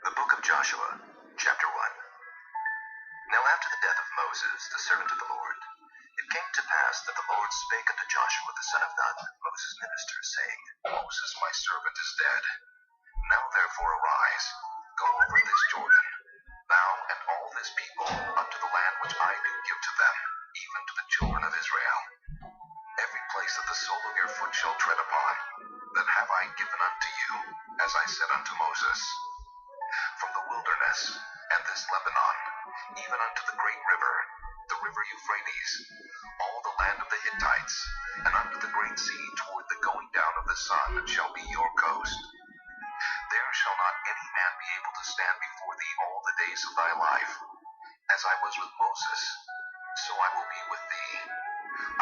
The Book of Joshua, Chapter 1. Now after the death of Moses, the servant of the Lord, it came to pass that the Lord spake unto Joshua the son of Nun, Moses' minister, saying, Moses my servant is dead. Now therefore arise, go over this Jordan, thou and all this people, unto the land which I do give to them, even to the children of Israel. Every place that the sole of your foot shall tread upon, that have I given unto you, as I said unto Moses. From the wilderness, and this Lebanon, even unto the great river, the river Euphrates, all the land of the Hittites, and unto the great sea toward the going down of the sun shall be your coast. There shall not any man be able to stand before thee all the days of thy life. As I was with Moses, so I will be with thee.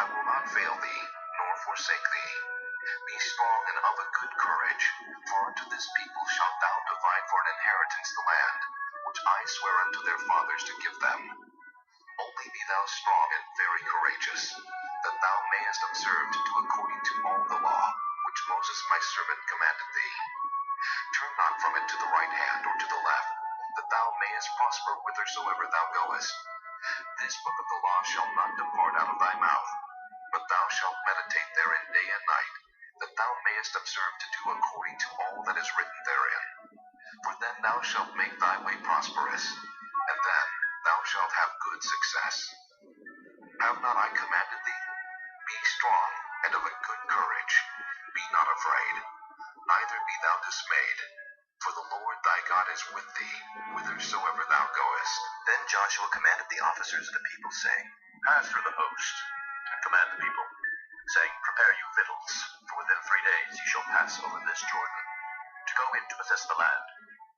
I will not fail thee, nor forsake thee. Be strong and of a good courage, for unto this people shalt thou divide for an inheritance the land, which I swear unto their fathers to give them. Only be thou strong and very courageous, that thou mayest observe to do according to all the law, which Moses my servant commanded thee. Turn not from it to the right hand or to the left, that thou mayest prosper whithersoever thou goest. This book of the law shall not depart out of thy mouth, but thou shalt meditate therein day and night, that thou mayest observe to do according to all that is written therein. For then thou shalt make thy way prosperous, and then thou shalt have good success. Have not I commanded thee? Be strong and of a good courage. Be not afraid, neither be thou dismayed, for the Lord thy God is with thee, whithersoever thou goest. Then Joshua commanded the officers of the people, saying, Pass through the host, and command the people, saying, Prepare you victuals, for within 3 days ye shall pass over this Jordan, to go in to possess the land,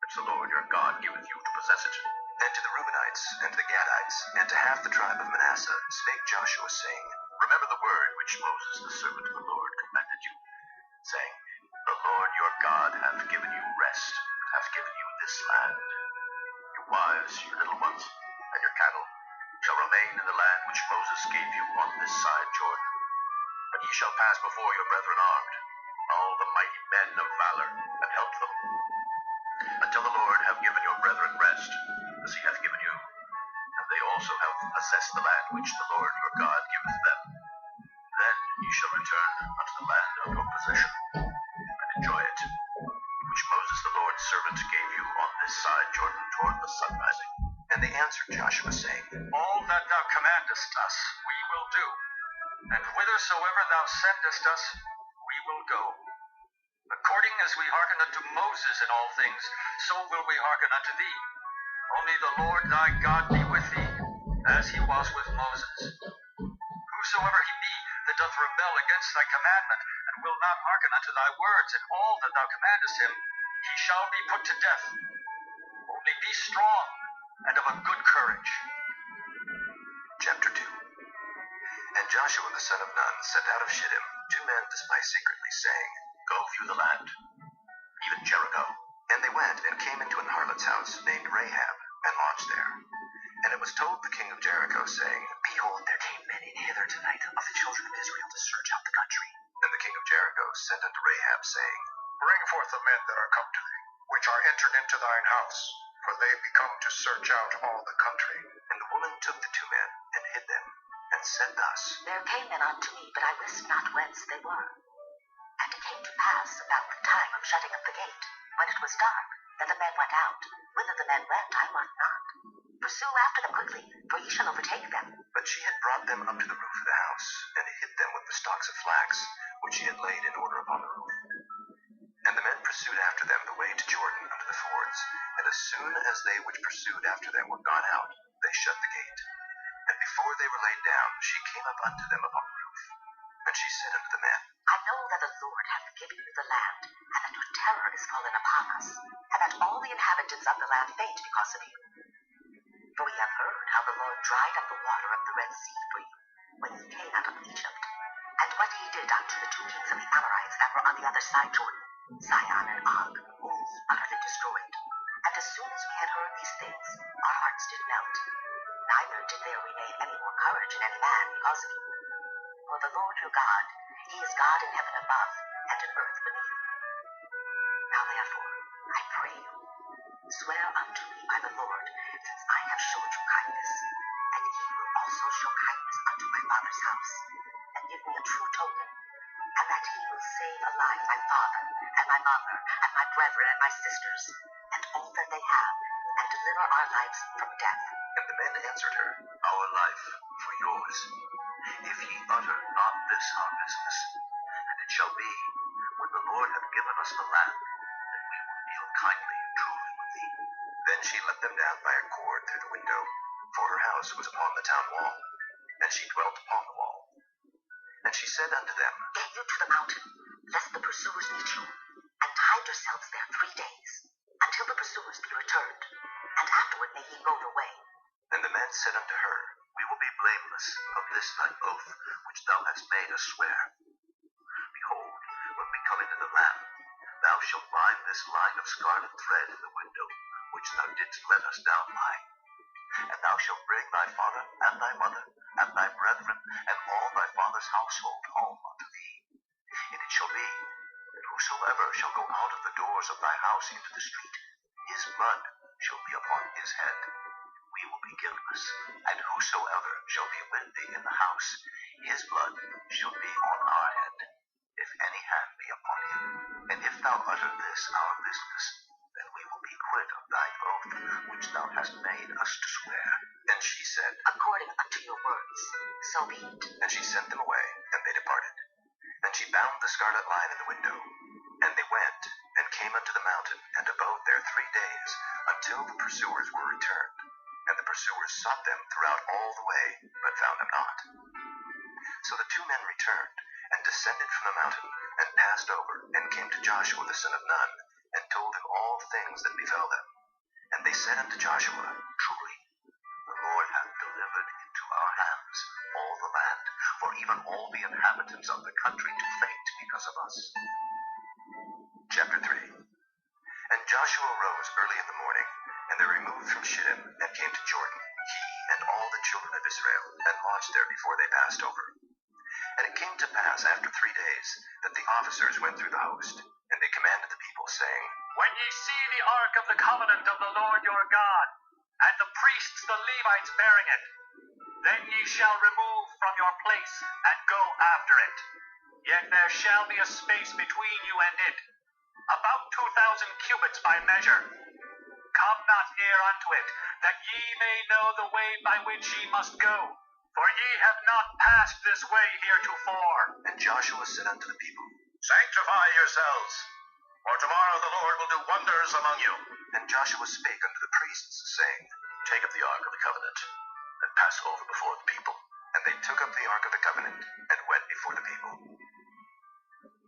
which the Lord your God giveth you to possess it. And to the Reubenites, and to the Gadites, and to half the tribe of Manasseh, spake Joshua, saying, Remember the word which Moses the servant of the Lord commanded you, saying, The Lord your God hath given you rest, and hath given you this land. Your wives, your little ones, and your cattle shall remain in the land which Moses gave you on this side Jordan. But ye shall pass before your brethren armed, all the mighty men of valor, and help them, until the Lord have given your brethren rest, as he hath given you, and they also have possessed the land which the Lord your God giveth them. Then ye shall return unto the land of your possession, and enjoy it, which Moses the Lord's servant gave you on this side Jordan toward the sunrising. And they answered Joshua, saying, All that thou commandest us we will do, and whithersoever thou sendest us we will go. According as we hearken unto Moses in all things, so will we hearken unto thee. Only the Lord thy God be with thee, as he was with Moses. Whosoever he be that doth rebel against thy commandment, and will not hearken unto thy words in all that thou commandest him, he shall be put to death. Only be strong and of a good courage. Chapter 2. And Joshua the son of Nun sent out of Shittim 2 men to spy secretly, saying, Go view the land, even Jericho. And they went and came into an harlot's house named Rahab, and lodged there. And it was told the king of Jericho, saying, Behold, there came men in hither tonight of the children of Israel to search out the country. And the king of Jericho sent unto Rahab, saying, Bring forth the men that are come to thee, which are entered into thine house, for they be come to search out all the country. And the woman took the 2 men, and hid them, and said thus, There came men unto me, but I wist not whence they were. And it came to pass about the time of shutting of the gate, when it was dark, that the men went out. Whither the men went, I wot not. Pursue after them quickly, for ye shall overtake them. But she had brought them up to the roof of the house, and hid them with the stalks of flax, which she had laid in order upon the roof. And the men pursued after them the way to Jordan unto the fords, and as soon as they which pursued after them were gone out, they shut the gate. And before they were laid down, she came up unto them upon the roof. And she said unto the men, I know that the Lord hath given you the land, and that your terror is fallen upon us, and that all the inhabitants of the land faint because of you. For we have heard how the Lord dried up the water of the Red Sea for you, when ye came out of Egypt, and what he did unto the 2 kings of the Amorites that were on the other side Jordan, Sihon and Og, whom ye utterly destroyed. And as soon as we had heard these things, our hearts did melt, neither did there remain any more courage in any man because of you. For the Lord your God, he is God in heaven above, and in earth beneath. Now therefore, I pray you, swear house, and give me a true token, and that he will save alive my father, and my mother, and my brethren, and my sisters, and all that they have, and deliver our lives from death. And the men answered her, Our life for yours. If ye utter not this our business, and it shall be, when the Lord hath given us the land, that we will deal kindly and truly with thee. Then she let them down by a cord through the window, for her house was upon the town wall, and she dwelt upon the wall. And she said unto them, Get you to the mountain, lest the pursuers meet you, and hide yourselves there 3 days, until the pursuers be returned, and afterward may ye go your way. And the men said unto her, We will be blameless of this thy oath, which thou hast made us swear. Behold, when we come into the land, thou shalt bind this line of scarlet thread in the window, which thou didst let us down by. And thou shalt bring thy father, and thy mother, and thy brethren, and all thy father's household home unto thee. And it shall be, that whosoever shall go out of the doors of thy house into the street, his blood shall be upon his head. We will be guiltless, and whosoever shall be with thee in the house, his blood shall be on our head, if any hand be upon him. And if thou utter this our business, then we will be quit of thine oath, which thou hast made us to swear. And she said, According unto your words, so be it. And she sent them away, and they departed. And she bound the scarlet line in the window. And they went, and came unto the mountain, and abode there 3 days, until the pursuers were returned. And the pursuers sought them throughout all the way, but found them not. So the 2 men returned, and descended from the mountain, and passed over, and came to Joshua the son of Nun, and told him all things that befell them. And they said unto Joshua, Truly, the Lord hath delivered into our hands all the land, for even all the inhabitants of the country do faint because of us. Chapter 3. And Joshua rose early in the morning, and they removed from Shittim, and came to Jordan, he and all the children of Israel, and lodged there before they passed over. And it came to pass after 3 days, that the officers went through the host, and they commanded the people, saying, When ye see the ark of the covenant of the Lord your God, and the priests the Levites bearing it, then ye shall remove from your place, and go after it. Yet there shall be a space between you and it, about 2,000 cubits by measure. Come not near unto it, that ye may know the way by which ye must go, for ye have not passed this way heretofore. And Joshua said unto the people, Sanctify yourselves, for tomorrow the Lord will do wonders among you. And Joshua spake unto the priests, saying, Take up the ark of the covenant, and pass over before the people. And they took up the ark of the covenant, and went before the people.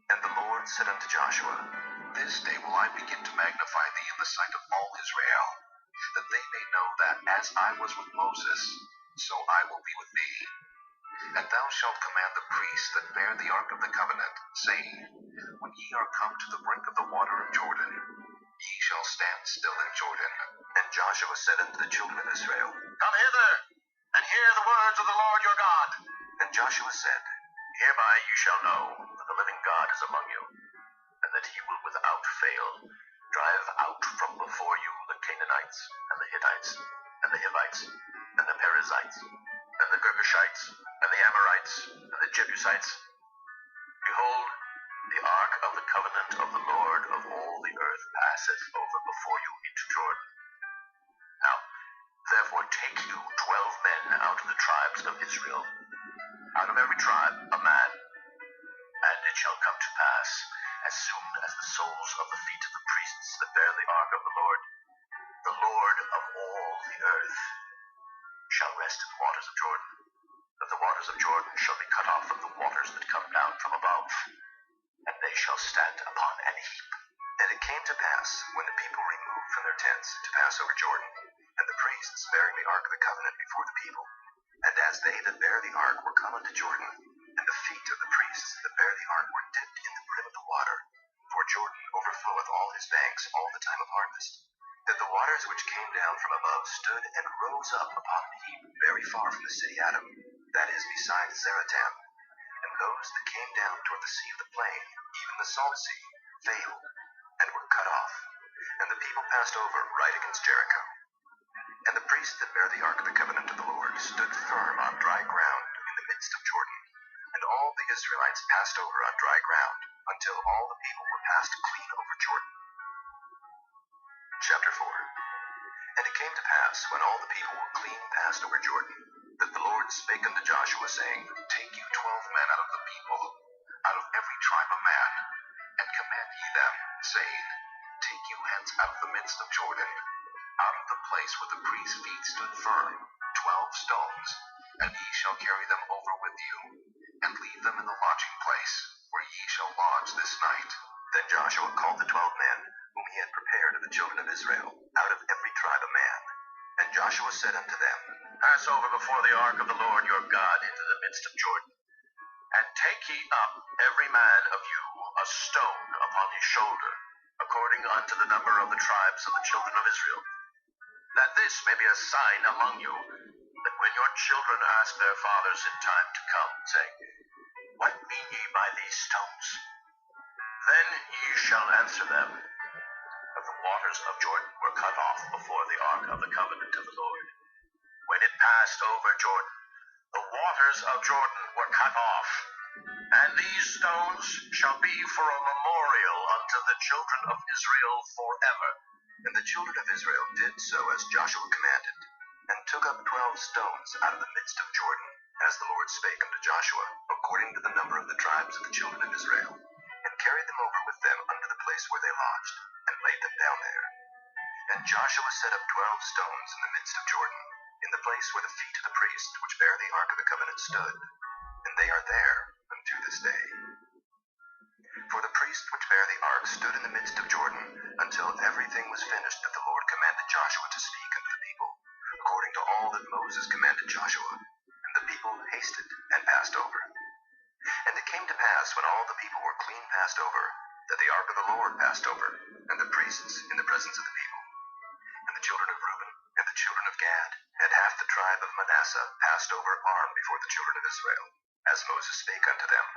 And the Lord said unto Joshua, This day will I begin to magnify thee in the sight of all Israel, that they may know that as I was with Moses, so I will be with thee. And thou shalt command the priests that bear the ark of the covenant, saying, When ye are come to the brink of the water of Jordan, ye shall stand still in Jordan. And Joshua said unto the children of Israel, Come hither, and hear the words of the Lord your God. And Joshua said, Hereby you shall know that the living God is among you, and that he will without fail drive out from before you the Canaanites, and the Hittites, and the Hivites, and the Perizzites, and the Girgashites, and the Amorites, and the Jebusites. Behold, the ark of the covenant of the Lord of all the earth passeth over before you into Jordan. Now, therefore take you 12 men out of the tribes of Israel, out of every tribe a man. And it shall come to pass, as soon as the soles of the feet of the priests that bear the ark of the Lord of all the earth, shall rest in the waters of Jordan, that the waters of Jordan shall be cut off from the waters that come down from above, and they shall stand upon an heap. And it came to pass, when the people removed from their tents to pass over Jordan, and the priests bearing the ark of the covenant before the people, and as they that bear the ark were come unto Jordan, and the feet of the priests that bear the ark were dipped in the brim of the water, for Jordan overfloweth all his banks all the time of harvest, that the waters which came down from above stood and rose up upon an heap very far from the city Adam, that is beside Zeratan. And those that came down toward the sea of the plain, even the salt sea, failed, and were cut off. And the people passed over right against Jericho. And the priests that bear the ark of the covenant of the Lord stood firm on dry ground in the midst of Jordan. all the Israelites passed over on dry ground, until all the people were passed clean over Jordan. Chapter 4. And it came to pass, when all the people were clean passed over Jordan, that the Lord spake unto Joshua, saying, Take you 12 men out of the people, out of every tribe of man, and command ye them, saying, Take you hence out of the midst of Jordan, out of the place where the priest's feet stood firm, 12 stones, and ye shall carry them over with you, and leave them in the lodging place, where ye shall lodge this night. Then Joshua called the 12 men, whom he had prepared of the children of Israel, out of every tribe of man. And Joshua said unto them, Pass over before the ark of the Lord your God into the midst of Jordan, and take ye up every man of you a stone upon his shoulder, according unto the number of the tribes of the children of Israel, that this may be a sign among you, that when your children ask their fathers in time to come, saying, What mean ye by these stones? Then ye shall answer them, that the waters of Jordan were cut off before the ark of the covenant of the Lord. When it passed over Jordan, the waters of Jordan were cut off, and these stones shall be for a memorial unto the children of Israel forever. And the children of Israel did so as Joshua commanded, and took up 12 stones out of the midst of Jordan, as the Lord spake unto Joshua, according to the number of the tribes of the children of Israel, and carried them over with them unto the place where they lodged, and laid them down there. And Joshua set up 12 stones in the midst of Jordan, in the place where the feet of the priests which bear the ark of the covenant stood, and they are there unto this day. For the priest which bare the ark stood in the midst of Jordan, until everything was finished that the Lord commanded Joshua to speak unto the people, according to all that Moses commanded Joshua. And the people hasted and passed over. And it came to pass, when all the people were clean passed over, that the ark of the Lord passed over, and the priests in the presence of the people. And the children of Reuben and the children of Gad, and half the tribe of Manasseh, passed over armed before the children of Israel, as Moses spake unto them.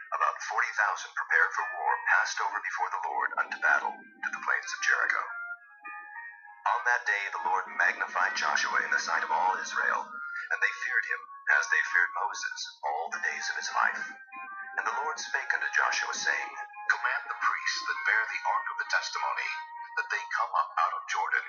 About 40,000 prepared for war passed over before the Lord unto battle to the plains of Jericho. On that day the Lord magnified Joshua in the sight of all Israel, and they feared him, as they feared Moses, all the days of his life. And the Lord spake unto Joshua, saying, Command the priests that bear the ark of the testimony, that they come up out of Jordan.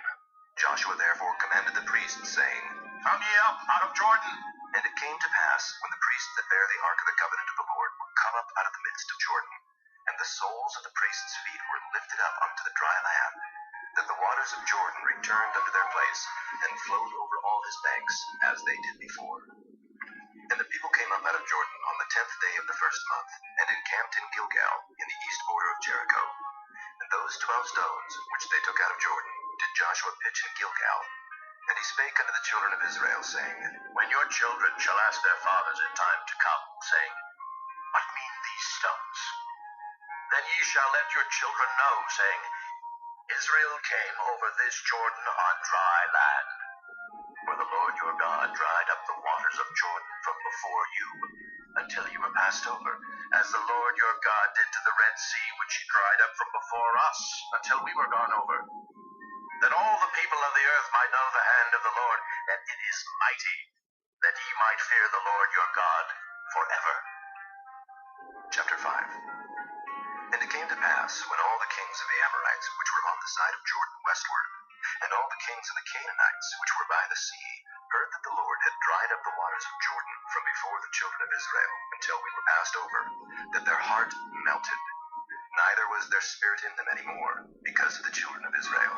Joshua therefore commanded the priests, saying, Come ye up out of Jordan. And it came to pass, when the priests that bear the ark of the covenant of the Lord were come up out of the midst of Jordan, and the soles of the priests' feet were lifted up unto the dry land, that the waters of Jordan returned unto their place, and flowed over all his banks, as they did before. And the people came up out of Jordan on the 10th day of the first month, and encamped in Gilgal, in the east border of Jericho. And those 12 stones, which they took out of Jordan, did Joshua pitch in Gilgal. And he spake unto the children of Israel, saying, When your children shall ask their fathers in time to come, saying, What mean these stones? Then ye shall let your children know, saying, Israel came over this Jordan on dry land. For the Lord your God dried up the waters of Jordan from before you, until ye were passed over, as the Lord your God did to the Red Sea, which he dried up from before us, until we were gone over. That all the people of the earth might know the hand of the Lord, that it is mighty, that ye might fear the Lord your God forever. Chapter 5. And it came to pass, when all the kings of the Amorites, which were on the side of Jordan westward, and all the kings of the Canaanites, which were by the sea, heard that the Lord had dried up the waters of Jordan from before the children of Israel, until we were passed over, that their heart melted, neither was their spirit in them any more, because of the children of Israel.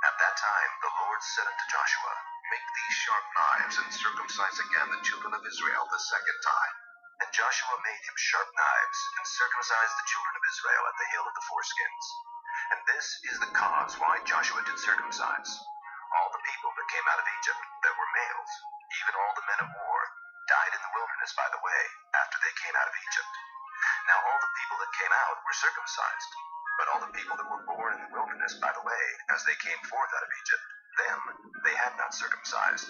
At that time the Lord said unto Joshua, Make these sharp knives, and circumcise again the children of Israel the second time. And Joshua made him sharp knives, and circumcised the children of Israel at the hill of the foreskins. And this is the cause why Joshua did circumcise. All the people that came out of Egypt that were males, even all the men of war, died in the wilderness by the way, after they came out of Egypt. Now all the people that came out were circumcised, but all the people that were born in the wilderness by the way, as they came forth out of Egypt, them they had not circumcised.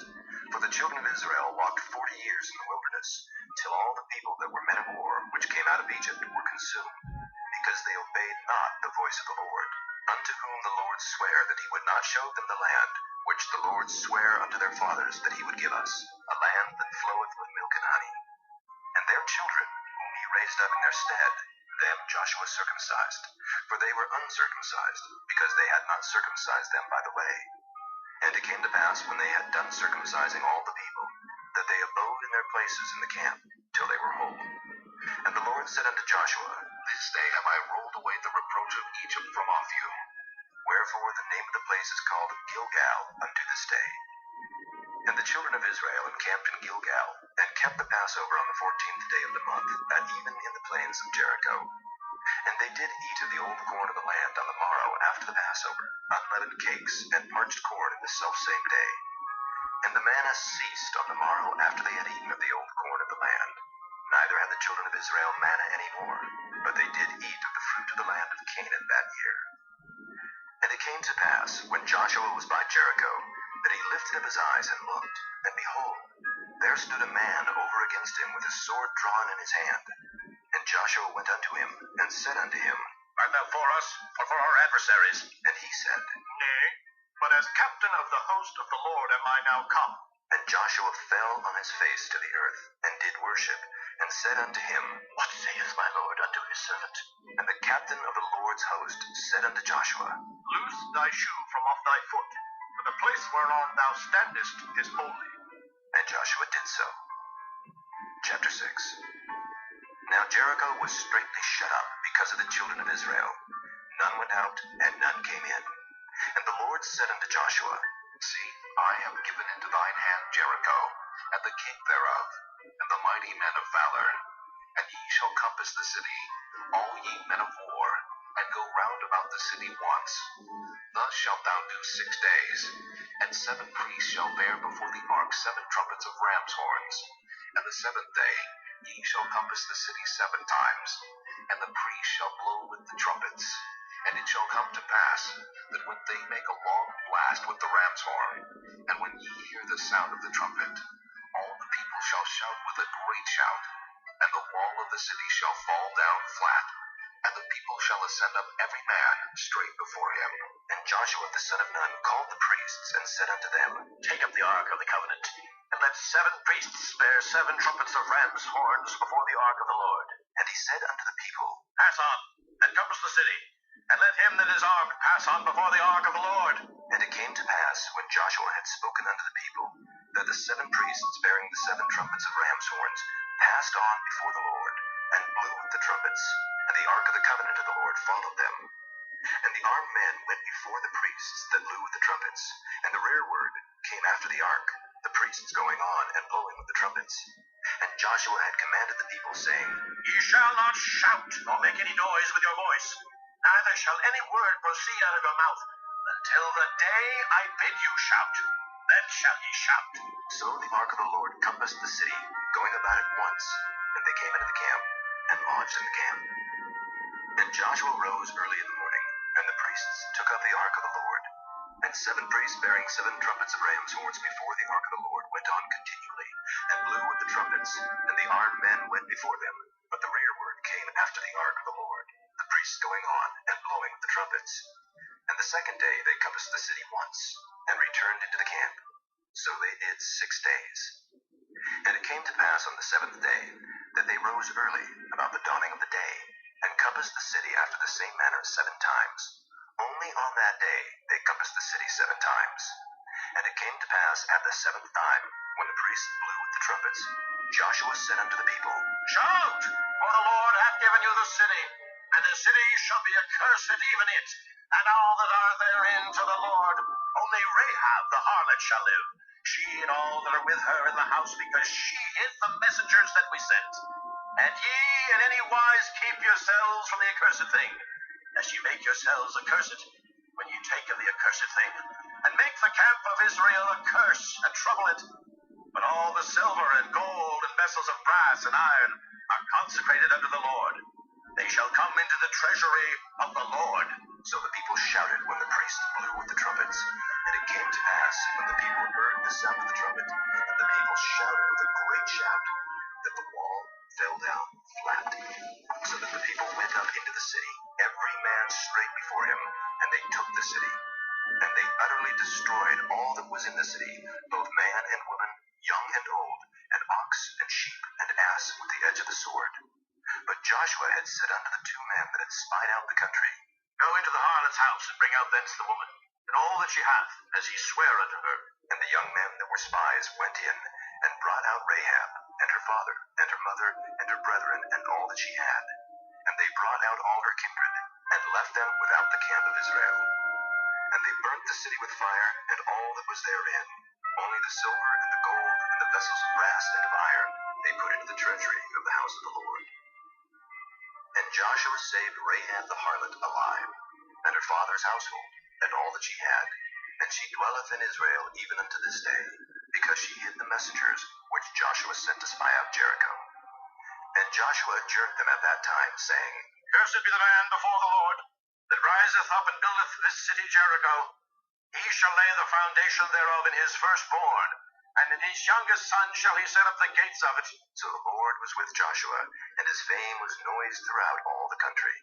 For the children of Israel walked 40 years in the wilderness, till all the people that were men of war, which came out of Egypt, were consumed, because they obeyed not the voice of the Lord, unto whom the Lord sware that he would not show them the land, which the Lord sware unto their fathers that he would give us, a land that floweth with milk and honey. And their children, whom he raised up in their stead, them Joshua circumcised, for they were uncircumcised, because they had not circumcised them by the way. And it came to pass, when they had done circumcising all the people, that they abode in their places in the camp, till they were whole. And the Lord said unto Joshua, This day have I rolled away the reproach of Egypt from off you. Wherefore the name of the place is called Gilgal unto this day. And the children of Israel encamped in Gilgal, and kept the Passover on the 14th day of the month, at even in the plains of Jericho. And they did eat of the old corn of the land on the morrow after the Passover, unleavened cakes, and parched corn in the selfsame day. And the manna ceased on the morrow after they had eaten of the old corn of the land. Neither had the children of Israel manna any more, but they did eat of the fruit of the land of Canaan that year. And it came to pass, when Joshua was by Jericho, that he lifted up his eyes and looked, and behold, there stood a man over against him with his sword drawn in his hand. And Joshua went unto him, and said unto him, Art thou for us, or for our adversaries? And he said, Nay, but as captain of the host of the Lord am I now come. And Joshua fell on his face to the earth, and did worship, and said unto him, What saith my Lord unto his servant? And the captain of the Lord's host said unto Joshua, Loose thy shoe from off thy foot, for the place whereon thou standest is holy. And Joshua did so. Chapter 6. Now Jericho was straitly shut up because of the children of Israel. None went out, and none came in. And the Lord said unto Joshua, See, I have given into thine hand Jericho, and the king thereof, and the mighty men of valor. And ye shall compass the city, all ye men of war, and go round about the city once. Thus shalt thou do 6 days. And 7 priests shall bear before the ark 7 trumpets of ram's horns. And the 7th day ye shall compass the city 7 times, and the priests shall blow with the trumpets. And it shall come to pass, that when they make a long blast with the ram's horn, and when ye hear the sound of the trumpet, all the people shall shout with a great shout, and the wall of the city shall fall down flat, and the people shall ascend up every man straight before him. And Joshua the son of Nun called the priests, and said unto them, Take up the ark of the covenant, and let 7 priests bear 7 trumpets of ram's horns before the ark of the Lord. And he said unto the people, Pass on, and compass the city, and let him that is armed pass on before the ark of the Lord. And it came to pass, when Joshua had spoken unto the people, that the 7 priests bearing the 7 trumpets of ram's horns passed on before the Lord, and blew with the trumpets, and the ark of the covenant of the Lord followed them. And the armed men went before the priests that blew with the trumpets, and the rearward came after the ark, the priests going on and blowing with the trumpets. And Joshua had commanded the people, saying, Ye shall not shout, nor make any noise with your voice, neither shall any word proceed out of your mouth, until the day I bid you shout. Then shall ye shout. So the ark of the Lord compassed the city, going about it once, and they came into the camp, and lodged in the camp. And Joshua rose early in the morning, and the priests took up the ark of the Lord. And 7 priests bearing 7 trumpets of ram's horns before the ark of the Lord went on continually, and blew with the trumpets, and the armed men went before them, but the rearward came after the ark of the Lord, the priests going on and blowing with the trumpets. And the 2nd day they compassed the city once, and returned into the camp. So they did 6 days. And it came to pass on the 7th day, that they rose early, about the dawning of the day, and compassed the city after the same manner 7 times. Only on that day they compassed the city 7 times. And it came to pass at the 7th time, when the priests blew with the trumpets, Joshua said unto the people, Shout, for the Lord hath given you the city, and the city shall be accursed, even it, and all that are therein to the Lord. Only Rahab the harlot shall live, she and all that are with her in the house, because she hid the messengers that we sent. And ye in any wise keep yourselves from the accursed thing, lest ye make yourselves accursed when ye take of the accursed thing, and make the camp of Israel a curse, and trouble it. But all the silver and gold and vessels of brass and iron are consecrated unto the Lord. They shall come into the treasury of the Lord. So the people shouted when the priests blew with the trumpets. And it came to pass, when the people heard the sound of the trumpet, and the people shouted with a great shout, that the wall fell down flat, so that the people went up into the city, every man straight before him, and they took the city. And they utterly destroyed all that was in the city, both man and woman, young and old, and ox and sheep and ass with the edge of the sword. But Joshua had said unto the two men that had spied out the country, Go into the harlot's house, and bring out thence the woman, and all that she hath, as ye swear unto her. And the young men that were spies went in, and brought out Rahab, and her father, and her mother, and her brethren, and all that she had. And they brought out all her kindred, and left them without the camp of Israel. And they burnt the city with fire, and all that was therein. Only the silver and the gold, and the vessels of brass and of iron, they put into the treasury of the house of the Lord. And Joshua saved Rahab the harlot alive, and her father's household, and all that she had. And she dwelleth in Israel even unto this day, because she hid the messengers which Joshua sent to spy out Jericho. And Joshua adjured them at that time, saying, Cursed be the man before the Lord, that riseth up and buildeth this city Jericho. He shall lay the foundation thereof in his firstborn, and in his youngest son shall he set up the gates of it. So the Lord was with Joshua, and his fame was noised throughout all the country.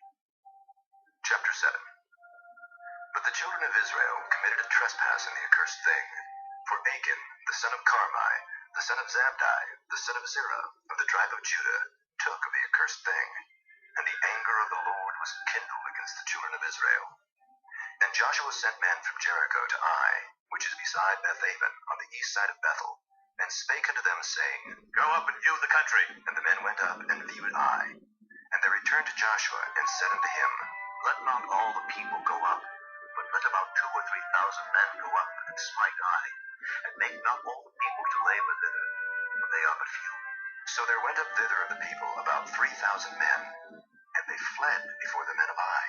Chapter 7. But the children of Israel committed a trespass in the accursed thing. For Achan, the son of Carmi, the son of Zabdi, the son of Zerah, of the tribe of Judah, took of the accursed thing. And the anger of the Lord was kindled against the children of Israel. And Joshua sent men from Jericho to Ai, which is beside Bethaven, on the east side of Bethel, and spake unto them, saying, Go up and view the country. And the men went up and viewed Ai. And they returned to Joshua, and said unto him, Let not all the people go up, but let about 2,000 or 3,000 men go up and smite Ai, and make not all the people to labor thither, for they are but few. So there went up thither of the people about 3,000 men, and they fled before the men of Ai.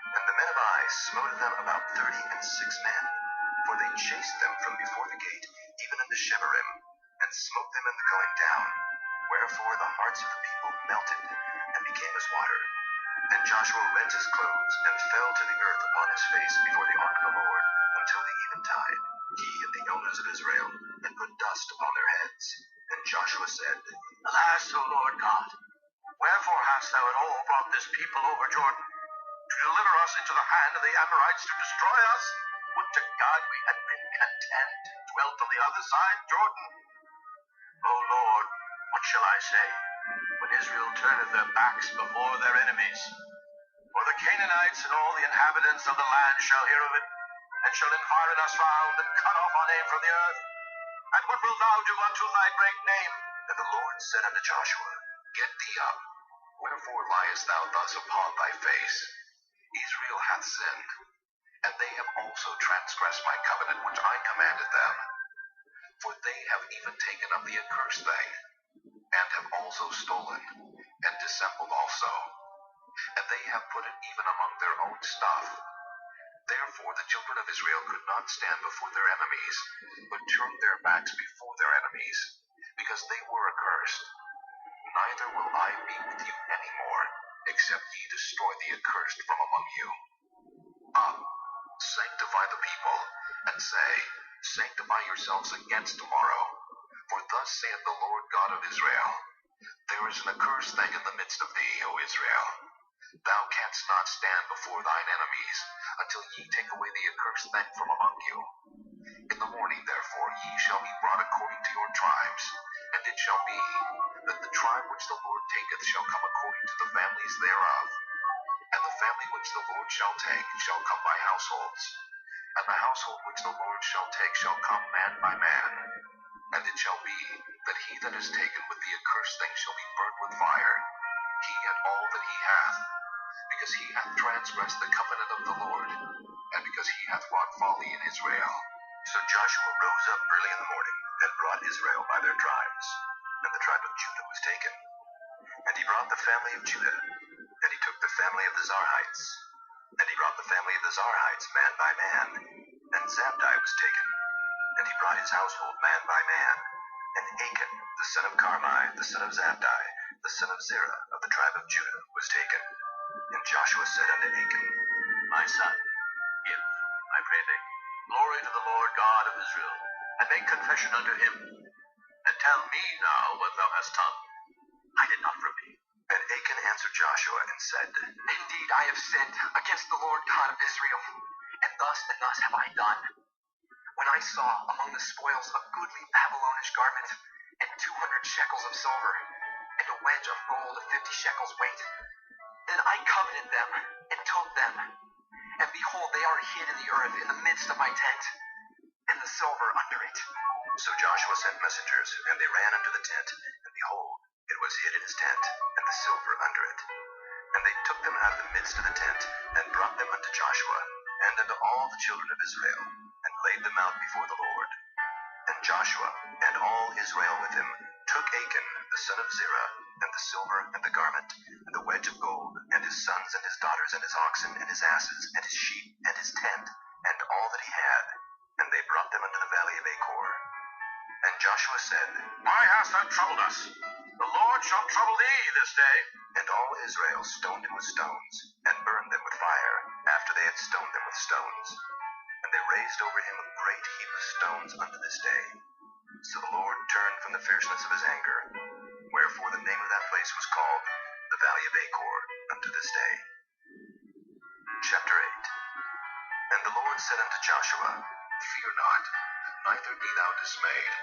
And the men of Ai smote of them about 36 men, for they chased them from before the gate, even unto Shebarim, and smote them in the going down. Wherefore the hearts of the people melted, and became as water. And Joshua rent his clothes, and fell to the earth upon his face before the ark of the Lord, until the eventide, he and the elders of Israel, and put dust upon their heads. And Joshua said, Alas, O Lord God, wherefore hast thou at all brought this people over Jordan, to deliver us into the hand of the Amorites to destroy us? Would to God we had been content to dwell to the other side Jordan. O Lord, what shall I say, when Israel turneth their backs before their enemies? For the Canaanites and all the inhabitants of the land shall hear of it, and shall environ us round, and cut off our name from the earth. And what wilt thou do unto thy great name? And the Lord said unto Joshua, Get thee up. Wherefore liest thou thus upon thy face? Israel hath sinned, and they have also transgressed my covenant which I commanded them. For they have even taken up the accursed thing, and have also stolen, and dissembled also. And they have put it even among their own stuff. Therefore the children of Israel could not stand before their enemies, but turned their backs before their enemies, because they were accursed. Neither will I be with you any more, except ye destroy the accursed from among you. Up, sanctify the people, and say, Sanctify yourselves against tomorrow. For thus saith the Lord God of Israel, There is an accursed thing in the midst of thee, O Israel. Thou canst not stand before thine enemies, until ye take away the accursed thing from among you. In the morning, therefore, ye shall be brought according to your tribes. And it shall be, that the tribe which the Lord taketh shall come according to the families thereof. And the family which the Lord shall take shall come by households. And the household which the Lord shall take shall come man by man. And it shall be, that he that is taken with the accursed thing shall be burnt with fire, he and all that he hath, because he hath transgressed the covenant of the Lord, and because he hath wrought folly in Israel. So Joshua rose up early in the morning, and brought Israel by their tribes. And the tribe of Judah was taken. And he brought the family of Judah, and he took the family of the Zarhites. And he brought the family of the Zarhites man by man, and Zabdi was taken. And he brought his household man by man. And Achan, the son of Carmi, the son of Zabdi, the son of Zerah, of the tribe of Judah, was taken. And Joshua said unto Achan, My son, give, I pray thee, glory to the Lord God of Israel, and make confession unto him, and tell me now what thou hast done. Hide it not from me. And Achan answered Joshua and said, Indeed, I have sinned against the Lord God of Israel, and thus have I done. When I saw among the spoils a goodly Babylonish garment, and 200 shekels of silver, and a wedge of gold of 50 shekels weight. Then I coveted them, and took them. And behold, they are hid in the earth in the midst of my tent, and the silver under it. So Joshua sent messengers, and they ran unto the tent, and behold, it was hid in his tent, and the silver under it. And they took them out of the midst of the tent, and brought them unto Joshua, and unto all the children of Israel, and laid them out before the Lord. And Joshua, and all Israel with him, took Achan the son of Zerah, and the silver, and the garment, and the wedge of gold, and his sons, and his daughters, and his oxen, and his asses, and his sheep, and his tent, and all that he had, and they brought them unto the valley of Achor. And Joshua said, Why hast thou troubled us? The Lord shall trouble thee this day. And all Israel stoned him with stones, and burned them with fire, after they had stoned them with stones. And they raised over him a great heap of stones unto this day. So the Lord turned from the fierceness of his anger, wherefore the name of that place was called the Valley of Achor unto this day. Chapter 8. And the Lord said unto Joshua, Fear not, neither be thou dismayed.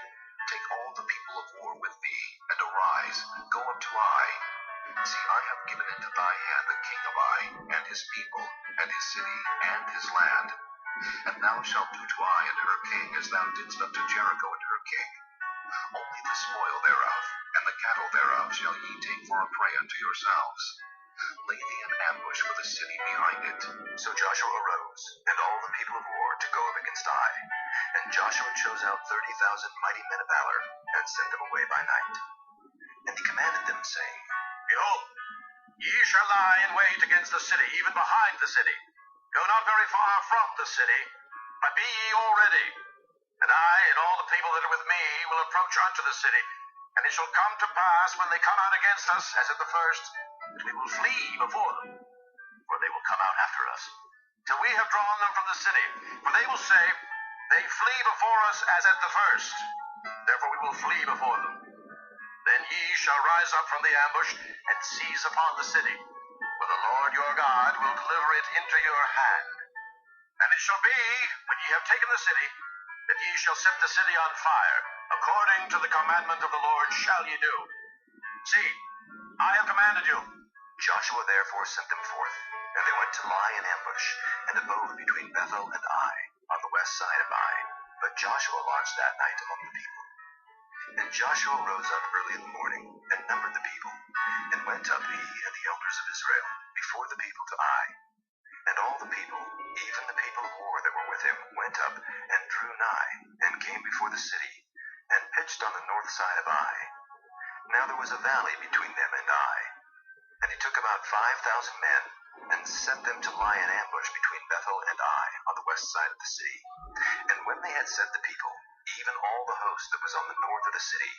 Take all the people of war with thee, and arise, go up to Ai. See, I have given into thy hand the king of Ai, and his people, and his city, and his land. And thou shalt do to Ai and her king as thou didst unto Jericho and her king. Only the spoil thereof, and the cattle thereof shall ye take for a prey unto yourselves. Lay thee an ambush for the city behind it. So Joshua arose, and all the people of war, to go up against Ai. And Joshua chose out 30,000 mighty men of valor, and sent them away by night. And he commanded them, saying, Behold, ye shall lie in wait against the city, even behind the city. Go not very far from the city, but be ye all ready. And I and all the people that are with me will approach unto the city. And it shall come to pass, when they come out against us, as at the first, that we will flee before them. For they will come out after us, till we have drawn them from the city. For they will say, They flee before us as at the first. Therefore we will flee before them. Then ye shall rise up from the ambush, and seize upon the city. For the Lord your God will deliver it into your hand. And it shall be, when ye have taken the city, that ye shall set the city on fire. According to the commandment of the Lord shall ye do. See, I have commanded you. Joshua therefore sent them forth, and they went to lie in ambush, and abode between Bethel and Ai, on the west side of Ai. But Joshua lodged that night among the people. And Joshua rose up early in the morning, and numbered the people, and went up he and the elders of Israel before the people to Ai. And all the people, even the people of war that were with him, went up, and drew nigh, and came before the city, and pitched on the north side of Ai. Now there was a valley between them and Ai. And he took about 5,000 men, and set them to lie in ambush between Bethel and Ai, on the west side of the city. And when they had set the people, even all the host that was on the north of the city,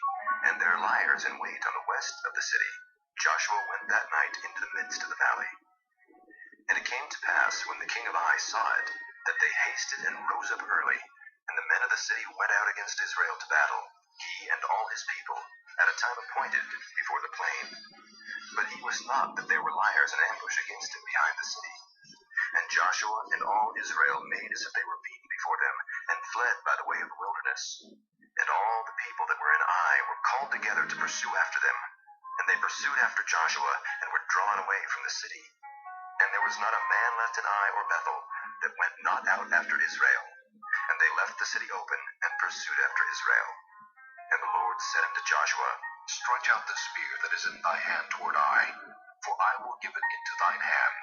and their liers in wait on the west of the city, Joshua went that night into the midst of the valley. And it came to pass, when the king of Ai saw it, that they hasted and rose up early, and the men of the city went out against Israel to battle, he and all his people, at a time appointed before the plain. But he was not that there were liers in ambush against him behind the city. And Joshua and all Israel made as if they were beaten before them, and fled by the way of the wilderness. And all the people that were in Ai were called together to pursue after them. And they pursued after Joshua, and were drawn away from the city. And there was not a man left in Ai or Bethel that went not out after Israel. And they left the city open, and pursued after Israel. And the Lord said unto Joshua, Stretch out the spear that is in thy hand toward Ai, for I will give it into thine hand.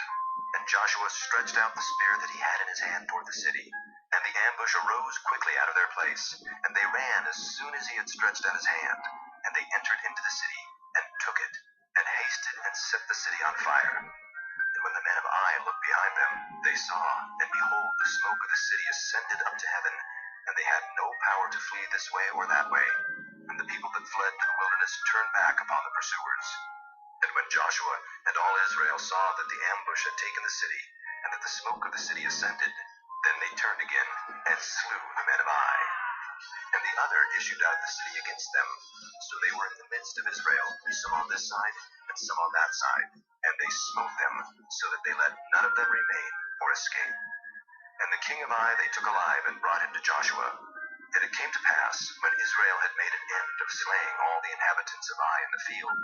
And Joshua stretched out the spear that he had in his hand toward the city. And the ambush arose quickly out of their place, and they ran as soon as he had stretched out his hand. And they entered into the city, and took it, and hasted and set the city on fire. And when the men of Ai looked behind them, they saw, and behold, the smoke of the city ascended up to heaven, and they had no power to flee this way or that way. And the people that fled to the wilderness turned back upon the pursuers. And when Joshua and all Israel saw that the ambush had taken the city, and that the smoke of the city ascended, then they turned again, and slew the men of Ai. And the other issued out of the city against them. So they were in the midst of Israel, some on this side, and some on that side. And they smote them, so that they let none of them remain or escape. And the king of Ai they took alive, and brought him to Joshua. And it came to pass, when Israel had made an end of slaying all the inhabitants of Ai in the field,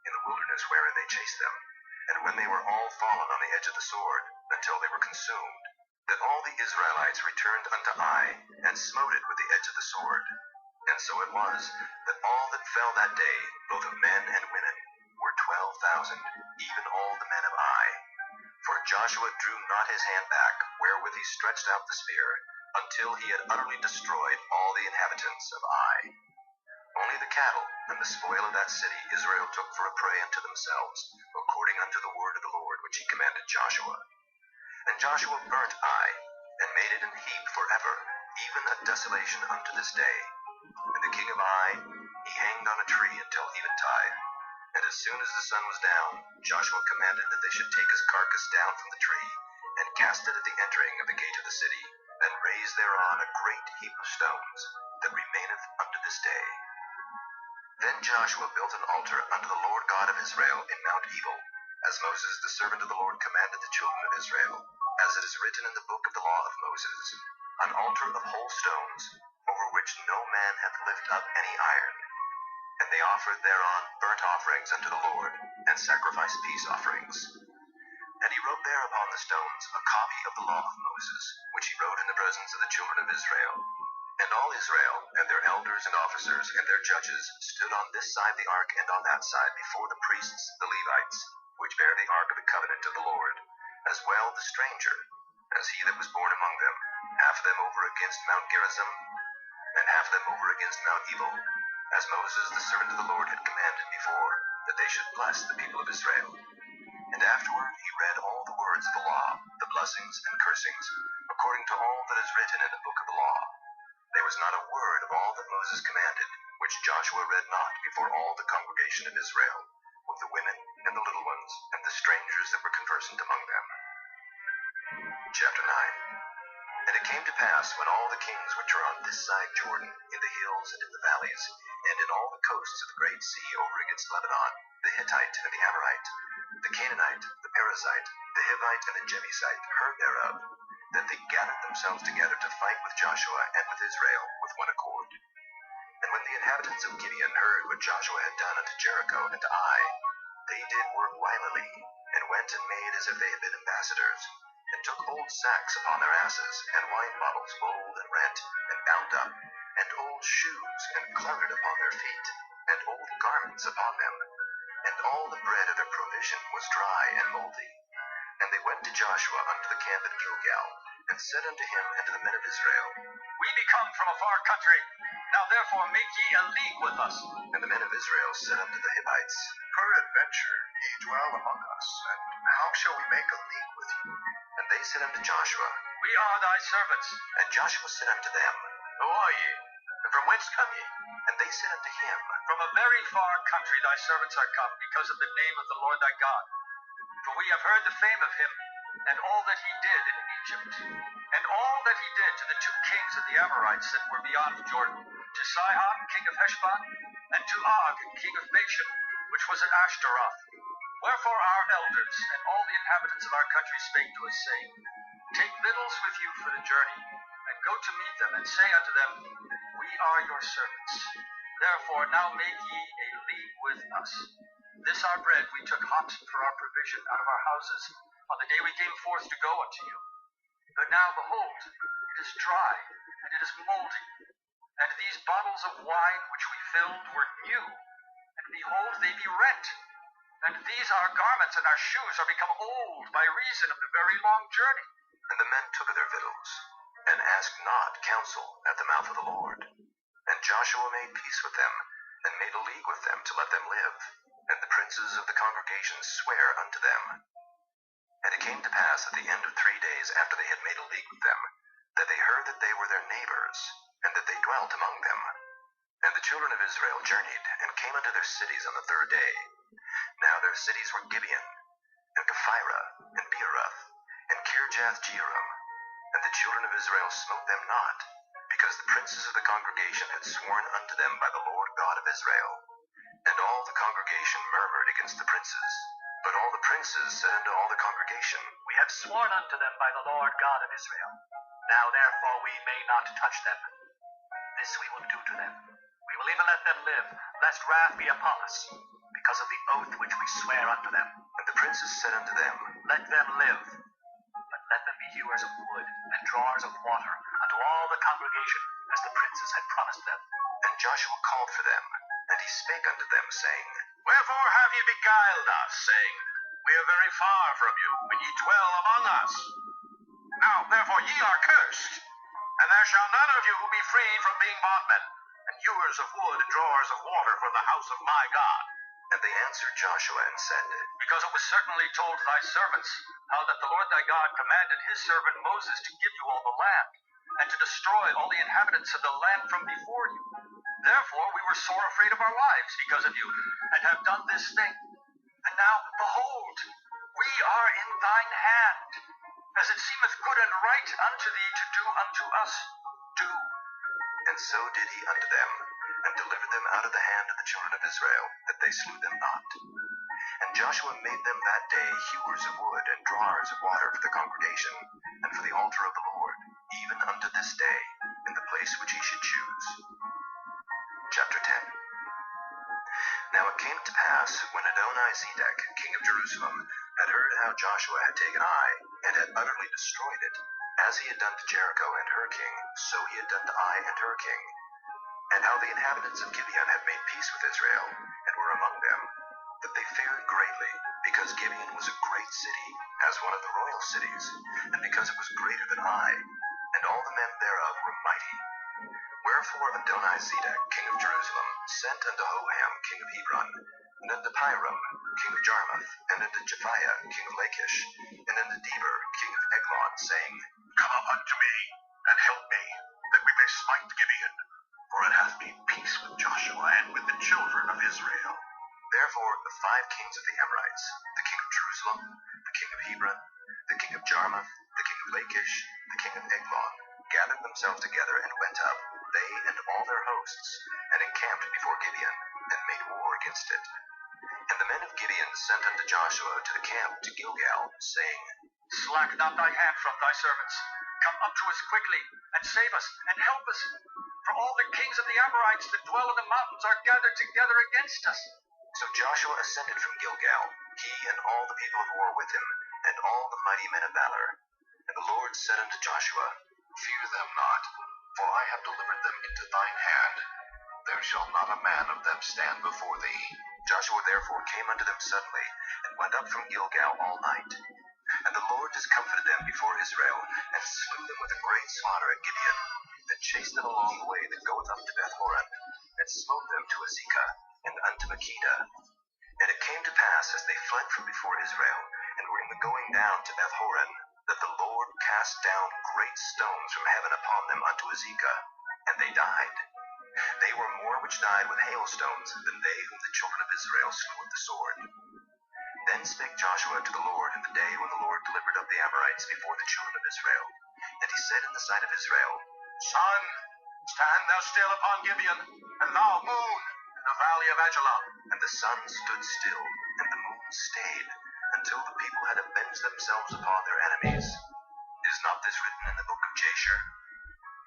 in the wilderness wherein they chased them, and when they were all fallen on the edge of the sword, until they were consumed, that all the Israelites returned unto Ai, and smote it with the edge of the sword. And so it was, that all that fell that day, both of men and women, were 12,000, even all the men of Ai. For Joshua drew not his hand back, wherewith he stretched out the spear, until he had utterly destroyed all the inhabitants of Ai. Only the cattle and the spoil of that city Israel took for a prey unto themselves, according unto the word of the Lord which he commanded Joshua. And Joshua burnt Ai, and made it an heap forever, even a desolation unto this day. And the king of Ai he hanged on a tree until eventide. And as soon as the sun was down, Joshua commanded that they should take his carcass down from the tree, and cast it at the entering of the gate of the city, and raise thereon a great heap of stones, that remaineth unto this day. Then Joshua built an altar unto the Lord God of Israel in Mount Ebal, as Moses the servant of the Lord commanded the children of Israel, as it is written in the book of the law of Moses, an altar of whole stones, over which no man hath lifted up any iron. And they offered thereon burnt offerings unto the Lord, and sacrificed peace offerings. And he wrote there upon the stones a copy of the law of Moses, which he wrote in the presence of the children of Israel. And all Israel, and their elders and officers, and their judges, stood on this side the ark and on that side before the priests, the Levites, which bear the ark of the covenant of the Lord, as well the stranger, as he that was born among them, half of them over against Mount Gerizim, and half of them over against Mount Ebal, as Moses the servant of the Lord had commanded before, that they should bless the people of Israel. And afterward he read all the words of the law, the blessings and cursings, according to all that is written in the book of the law. There was not a word of all that Moses commanded, which Joshua read not before all the congregation of Israel, with the women and the little ones, and the strangers that were conversant among them. Chapter 9. And it came to pass, when all the kings which are on this side Jordan, in the hills and in the valleys, and in all the coasts of the great sea over against Lebanon, the Hittite and the Amorite, the Canaanite, the Perizzite, the Hivite, and the Jebusite, heard thereof, that they gathered themselves together to fight with Joshua and with Israel with one accord. And when the inhabitants of Gibeon heard what Joshua had done unto Jericho and to Ai, they did work wilily, and went and made as if they had been ambassadors, and took old sacks upon their asses, and wine bottles old and rent, and bound up, and old shoes, and clouded upon their feet, and old garments upon them, and all the bread of their provision was dry and moldy. And they went to Joshua unto the camp at Gilgal, and said unto him and to the men of Israel, We be come from a far country. Now therefore make ye a league with us. And the men of Israel said unto the Hivites, Peradventure ye dwell among us, and how shall we make a league with you? And they said unto Joshua, We are thy servants. And Joshua said unto them, Who are ye? And from whence come ye? And they said unto him, From a very far country thy servants are come, because of the name of the Lord thy God. For we have heard the fame of him, and all that he did in Egypt, and all that he did to the two kings of the Amorites that were beyond Jordan, to Sihon king of Heshbon, and to Og king of Bashan, which was at Ashtaroth. Wherefore our elders and all the inhabitants of our country spake to us, saying, Take victuals with you for the journey, and go to meet them, and say unto them, We are your servants. Therefore now make ye a league with us. This our bread we took hot for our provision out of our houses on the day we came forth to go unto you. But now, behold, it is dry, and it is moldy. And these bottles of wine which we filled were new, and behold, they be rent. And these our garments and our shoes are become old by reason of the very long journey. And the men took of their victuals, and asked not counsel at the mouth of the Lord. And Joshua made peace with them, and made a league with them to let them live. And the princes of the congregation sware unto them. And it came to pass at the end of 3 days after they had made a league with them, that they heard that they were their neighbors, and that they dwelt among them. And the children of Israel journeyed, and came unto their cities on the 3rd day. Now their cities were Gibeon, and Kephirah, and Beeroth, and Kirjath-jearim. And the children of Israel smote them not, because the princes of the congregation had sworn unto them by the Lord God of Israel. And all the congregation murmured against the princes. But all the princes said unto all the congregation, We have sworn unto them by the Lord God of Israel. Now therefore we may not touch them. This we will do to them. We will even let them live, lest wrath be upon us, because of the oath which we swear unto them. And the princes said unto them, Let them live, but let them be hewers of wood and drawers of water unto all the congregation, as the princes had promised them. And Joshua called for them, and he spake unto them, saying, Wherefore have ye beguiled us, saying, We are very far from you, and ye dwell among us? Now therefore ye are cursed, and there shall none of you be free from being bondmen, and hewers of wood and drawers of water for the house of my God. And they answered Joshua and said, Because it was certainly told thy servants how that the Lord thy God commanded his servant Moses to give you all the land, and to destroy all the inhabitants of the land from before you. Therefore we were sore afraid of our lives because of you, and have done this thing. And now, behold, we are in thine hand. As it seemeth good and right unto thee to do unto us, do. And so did he unto them, and delivered them out of the hand of the children of Israel, that they slew them not. And Joshua made them that day hewers of wood and drawers of water for the congregation, and for the altar of the Lord, even unto this day, in the place which he should choose. Chapter 10. Now it came to pass, when Adonizedek, king of Jerusalem, had heard how Joshua had taken Ai, and had utterly destroyed it, as he had done to Jericho and her king, so he had done to Ai and her king, and how the inhabitants of Gibeon had made peace with Israel, and were among them, that they feared greatly, because Gibeon was a great city, as one of the royal cities, and because it was greater than Ai, and all the men thereof were mighty. Wherefore Adonizedek, king of Jerusalem, sent unto Hoham, king of Hebron, and unto Piram, king of Jarmuth, and unto Japhiah, king of Lachish, and unto Deber, king of Eglon, saying, Come up unto me, and help me, that we may smite Gibeon, for it hath made peace with Joshua and with the children of Israel. Therefore the 5 kings of the Amorites, the king of Jerusalem, the king of Hebron, the king of Jarmuth, the king of Lachish, the king of Eglon, gathered themselves together and went up, they and all their hosts, and encamped before Gibeon, and made war against it. And the men of Gibeon sent unto Joshua to the camp to Gilgal, saying, Slack not thy hand from thy servants. Come up to us quickly, and save us, and help us. For all the kings of the Amorites that dwell in the mountains are gathered together against us. So Joshua ascended from Gilgal, he and all the people of war with him, and all the mighty men of valor. And the Lord said unto Joshua, Fear them not, for I have delivered them into thine hand. There shall not a man of them stand before thee. Joshua therefore came unto them suddenly, and went up from Gilgal all night. And the Lord discomfited them before Israel, and slew them with a great slaughter at Gibeon, and chased them along the way that goeth up to Beth-horon, and smote them to Azekah, and unto Makkedah. And it came to pass, as they fled from before Israel, and were in the going down to Beth-horon, that the Lord cast down great stones from heaven upon them unto Azekah, and they died. They were more which died with hailstones than they whom the children of Israel slew with the sword. Then spake Joshua to the Lord in the day when the Lord delivered up the Amorites before the children of Israel. And he said in the sight of Israel, Sun, stand thou still upon Gibeon, and thou, moon, in the valley of Ajalon. And the sun stood still, and the moon stayed, until the people had avenged themselves upon their enemies. Is not this written in the book of Jasher?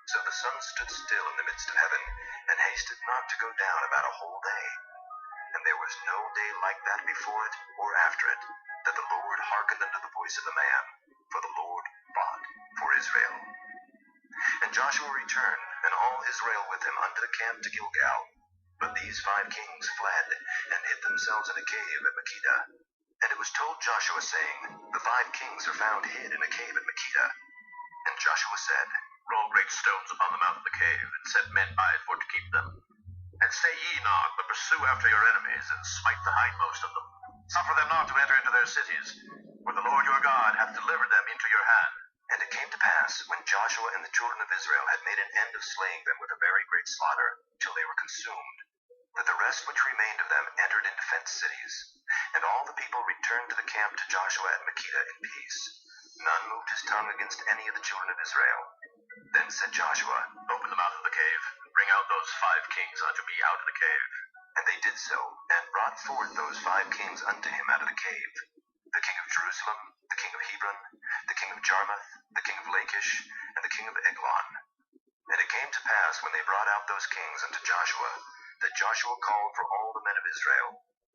So the sun stood still in the midst of heaven, and hasted not to go down about a whole day. And there was no day like that before it or after it, that the Lord hearkened unto the voice of a man, for the Lord fought for Israel. And Joshua returned, and all Israel with him, unto the camp to Gilgal. But these 5 kings fled, and hid themselves in a cave at Makkedah. And it was told Joshua, saying, The 5 kings are found hid in a cave at Makkedah. And Joshua said, Roll great stones upon the mouth of the cave, and set men by it for to keep them. And stay ye not, but pursue after your enemies, and smite the hindmost of them. Suffer them not to enter into their cities, for the Lord your God hath delivered them into your hand. And it came to pass, when Joshua and the children of Israel had made an end of slaying them with a very great slaughter, till they were consumed, that the rest which remained of them entered into fenced cities. And all the people returned to the camp to Joshua at Makkedah in peace. None moved his tongue against any of the children of Israel. Then said Joshua, Open the mouth of the cave, and bring out those 5 kings unto me out of the cave. And they did so, and brought forth those 5 kings unto him out of the cave, the king of Jerusalem, the king of Hebron, the king of Jarmuth, the king of Lachish, and the king of Eglon. And it came to pass, when they brought out those kings unto Joshua, that Joshua called for all the men of Israel,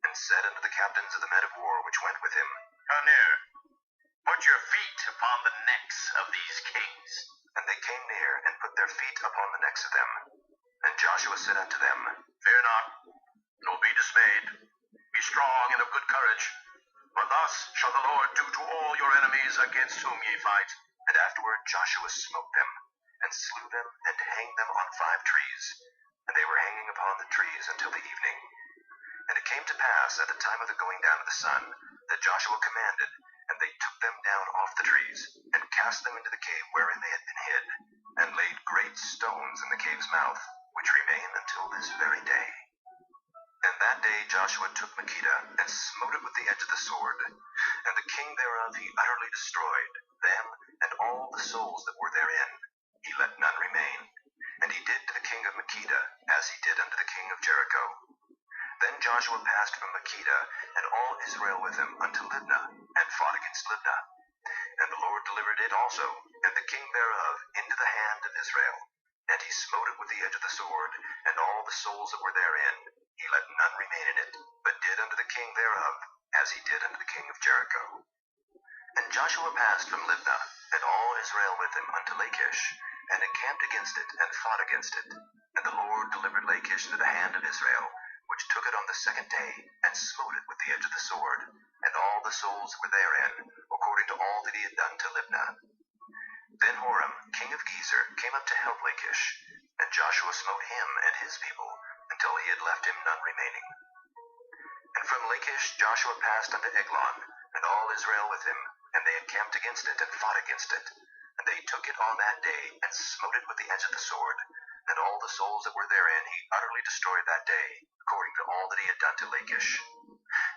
and said unto the captains of the men of war which went with him, Come near. Put your feet upon the necks of these kings. And they came near, and put their feet upon the necks of them. And Joshua said unto them, Fear not, nor be dismayed. Be strong and of good courage. For thus shall the Lord do to all your enemies against whom ye fight. And afterward Joshua smote them, and slew them, and hanged them on 5 trees. And they were hanging upon the trees until the evening. And it came to pass, at the time of the going down of the sun, that Joshua commanded, and they took them down off the trees, and cast them into the cave wherein they had been hid, and laid great stones in the cave's mouth, which remain until this very day. And that day Joshua took Makkedah, and smote it with the edge of the sword, and the king thereof he utterly destroyed, them and all the souls that were therein. He let none remain. And he did to the king of Makkedah as he did unto the king of Jericho. Then Joshua passed from Makkedah, and all Israel with him, unto Libnah, and fought against Libnah. And the Lord delivered it also, and the king thereof, into the hand of Israel. And he smote it with the edge of the sword, and all the souls that were therein. He let none remain in it, but did unto the king thereof, as he did unto the king of Jericho. And Joshua passed from Libnah, and all Israel with him, unto Lachish, and encamped against it, and fought against it. And the Lord delivered Lachish into the hand of Israel, which took it on the 2nd day, and smote it with the edge of the sword, and all the souls that were therein, according to all that he had done to Libnah. Then Horam, king of Gezer, came up to help Lachish, and Joshua smote him and his people, until he had left him none remaining. And from Lachish Joshua passed unto Eglon, and all Israel with him, and they encamped against it, and fought against it. And they took it on that day, and smote it with the edge of the sword, and all the souls that were therein he utterly destroyed that day, according to all that he had done to Lachish.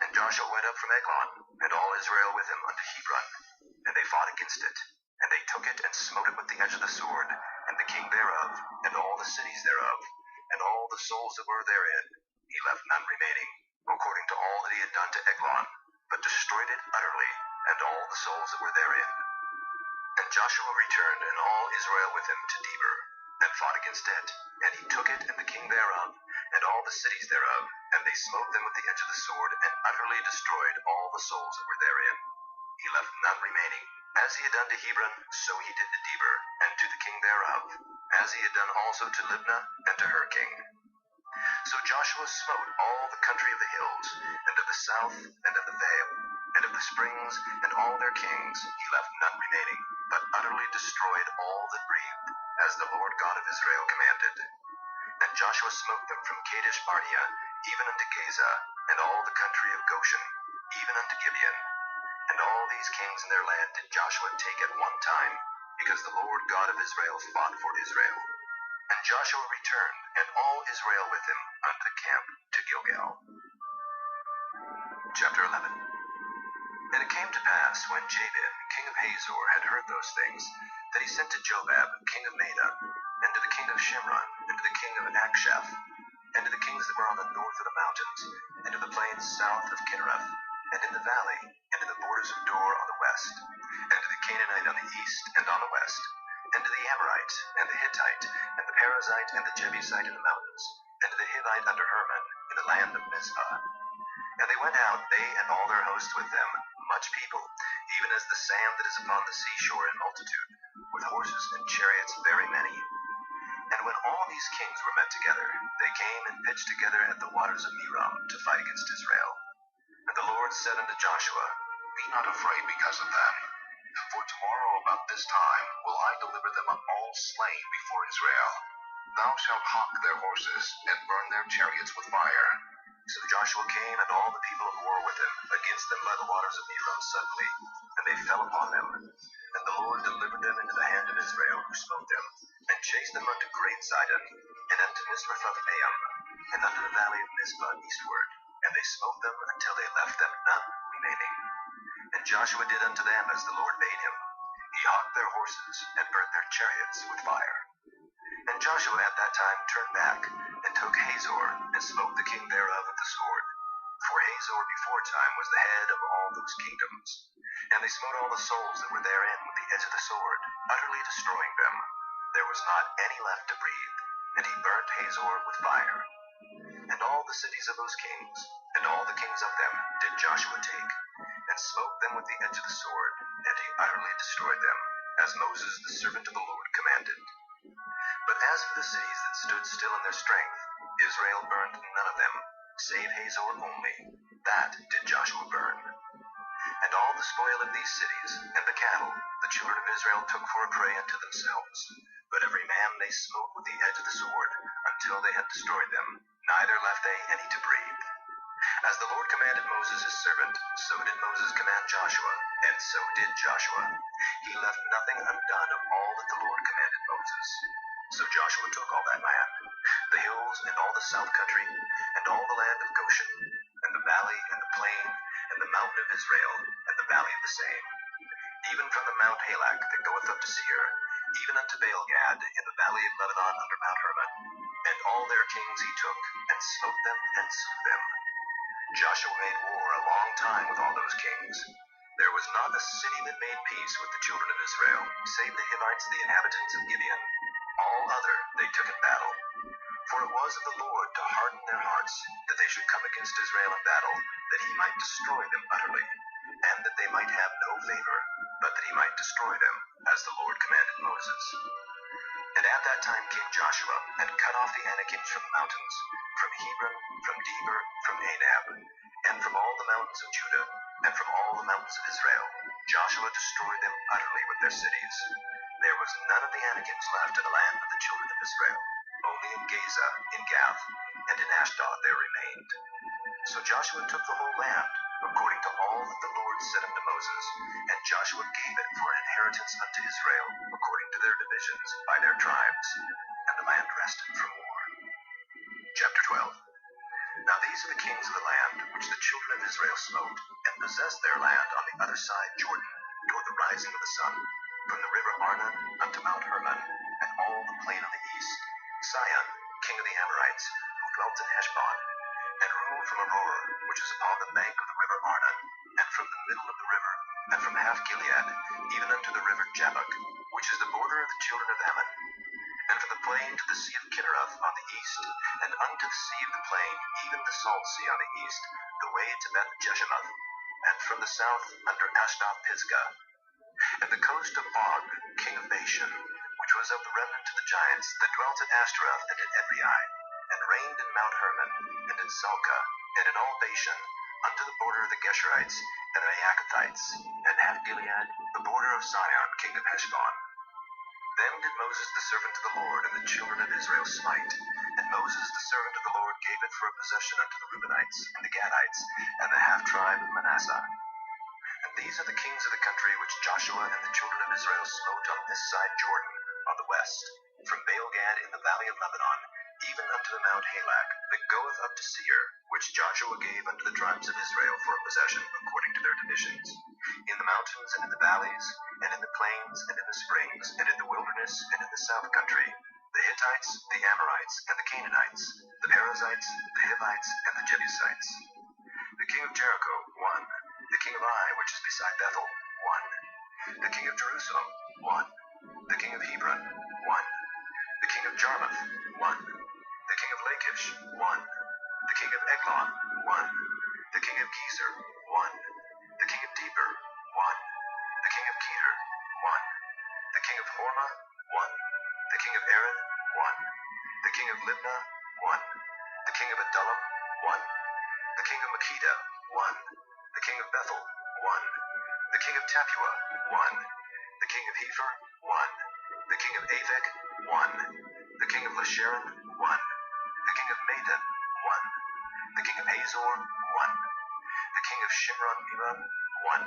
And Joshua went up from Eglon, and all Israel with him, unto Hebron, and they fought against it. And they took it, and smote it with the edge of the sword, and the king thereof, and all the cities thereof, and all the souls that were therein. He left none remaining, according to all that he had done to Eglon, but destroyed it utterly, and all the souls that were therein. And Joshua returned, and all Israel with him, to Debir, and fought against it. And he took it, and the king thereof, and all the cities thereof, and they smote them with the edge of the sword, and utterly destroyed all the souls that were therein. He left none remaining. As he had done to Hebron, so he did to Debir, and to the king thereof, as he had done also to Libnah, and to her king. So Joshua smote all the country of the hills, and of the south, and of the vale, and of the springs, and all their kings. He left none remaining, but utterly destroyed all that breathed, as the Lord God of Israel commanded. And Joshua smote them from Kadesh Barnea, even unto Gaza, and all the country of Goshen, even unto Gibeon. And all these kings in their land did Joshua take at one time, because the Lord God of Israel fought for Israel. And Joshua returned, and all Israel with him, unto the camp to Gilgal. Chapter 11. And it came to pass, when Jabin, king of Hazor, had heard those things, that he sent to Jobab, king of Madon, and to the king of Shimron, and to the king of Akshaph, and to the kings that were on the north of the mountains, and to the plains south of Kinnereth, and in the valley, and in the borders of Dor on the west, and to the Canaanite on the east and on the west, and to the Amorite, and the Hittite, and the Perizzite, and the Jebusite in the mountains, and to the Hivite under Hermon, in the land of Mizpah. And they went out, they and all their hosts with them, much people, even as the sand that is upon the seashore in multitude, with horses and chariots very many. And when all these kings were met together, they came and pitched together at the waters of Merom to fight against Israel. And the Lord said unto Joshua, Be not afraid because of them. For tomorrow about this time will I deliver them up all slain before Israel. Thou shalt hock their horses, and burn their chariots with fire. So Joshua came, and all the people of war with him, against them by the waters of Merom suddenly, and they fell upon them. And the Lord delivered them into the hand of Israel, who smote them, and chased them unto great Zidon, and unto Misrephoth-maim, and unto the valley of Mizpah eastward, and they smote them until they left them none remaining. And Joshua did unto them as the Lord bade him. He hocked their horses, and burnt their chariots with fire. And Joshua at that time turned back, and took Hazor, and smote the king thereof with the sword. For Hazor beforetime was the head of all those kingdoms. And they smote all the souls that were therein with the edge of the sword, utterly destroying them. There was not any left to breathe, and he burnt Hazor with fire. And all the cities of those kings, and all the kings of them, did Joshua take, and smote them with the edge of the sword, and he utterly destroyed them, as Moses the servant of the Lord commanded. But as for the cities that stood still in their strength, Israel burned none of them, save Hazor only. That did Joshua burn. And all the spoil of these cities, and the cattle, the children of Israel took for a prey unto themselves. But every man they smote with the edge of the sword, until they had destroyed them, neither left they any to breathe. As the Lord commanded Moses his servant, so did Moses command Joshua, and so did Joshua. He left nothing undone of all that the Lord commanded Moses. So Joshua took all that land, the hills and all the south country, and all the land of Goshen, and the valley and the plain, and the mountain of Israel, and the valley of the same, even from the Mount Halak that goeth up to Seir, even unto Baalgad in the valley of Lebanon under Mount Hermon. And all their kings he took, and smote them, and slew them. Joshua made war a long time with all those kings. There was not a city that made peace with the children of Israel, save the Hivites, the inhabitants of Gibeon. All other they took in battle. For it was of the Lord to harden their hearts, that they should come against Israel in battle, that he might destroy them utterly, and that they might have no favor, but that he might destroy them, as the Lord commanded Moses. And at that time came Joshua, and cut off the Anakims from the mountains, from Hebron, from Debir, from Anab, and from all the mountains of Judah, and from all the mountains of Israel. Joshua destroyed them utterly with their cities. There was none of the Anakims left in the land of the children of Israel. Only in Gaza, in Gath, and in Ashdod there remained. So Joshua took the whole land, according to all that the Lord said unto Moses, and Joshua gave it for an inheritance unto Israel, according to their divisions, by their tribes. And the land rested from war. Chapter 12. Now these are the kings of the land, which the children of Israel smote, and possessed their land on the other side Jordan, toward the rising of the sun, from the river Arnon unto Mount Hermon, and all the plain on the east, Sihon, king of the Amorites, who dwelt in Heshbon, and ruled from Aroer, which is upon the bank of the river Arnon, and from the middle of the river, and from half Gilead, even unto the river Jabbok, which is the border of the children of Ammon, and from the plain to the sea of Kinnereth on the east, and unto the sea of the plain, even the salt sea on the east, the way to Beth Jeshimoth, and from the south under Ashdod Pisgah, and the coast of Og, king of Bashan, which was of the remnant of the giants that dwelt at Ashtaroth and at Edrei, and reigned in Mount Hermon, and in Salcah, and in all Bashan, unto the border of the Geshurites, and the Maacathites, and half Gilead, the border of Sihon, king of Heshbon. Them did Moses the servant of the Lord and the children of Israel smite, and Moses the servant of the Lord gave it for a possession unto the Reubenites, and the Gadites, and the half-tribe of Manasseh. And these are the kings of the country which Joshua and the children of Israel smote on this side Jordan, on the west, from Baalgad in the valley of Lebanon, even unto the Mount Halak, that goeth up to Seir, which Joshua gave unto the tribes of Israel for a possession, according to their divisions, in the mountains and in the valleys, and in the plains and in the springs, and in the wilderness and in the south country, the Hittites, the Amorites, and the Canaanites, the Perizzites, the Hivites, and the Jebusites. The king of Jericho, 1. The king of Ai, which is beside Bethel, 1. The king of Jerusalem, 1. The king of Hebron, 1. The king of Jarmuth, 1. The king of Lachish, 1. The king of Eglon, 1. The king of Gezer, 1. The king of Debir, 1. The king of Kedar, 1. The king of Hormah, 1. The king of Arad, 1. The king of Libnah, 1. The king of Adullam, 1. The king of Makkedah, 1. The king of Bethel, 1. The king of Tappuah, 1. The king of Hepher, 1. The king of Aphek, 1. The king of Lasharon, 1. The king of Mathan, 1. The king of Hazor, 1. The king of Shimron-Meron, 1.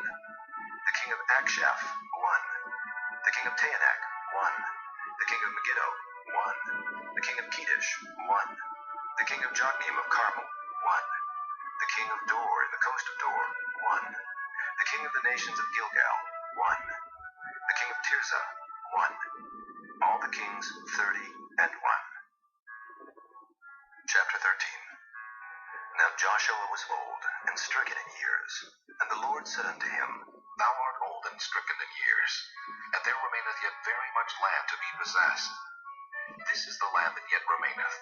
The king of Akshaph, 1. The king of Taanach, 1. The king of Megiddo, 1. The king of Kedesh, 1. The king of Jogneam of Carmel, 1. The king of Dor in the coast of Dor, 1. The king of the nations of Gilgal, 1. The king of Tirzah, 1. All the kings 30 and 1. Chapter 13. Now Joshua was old and stricken in years, and the Lord said unto him, Thou art old and stricken in years, and there remaineth yet very much land to be possessed. This is the land that yet remaineth,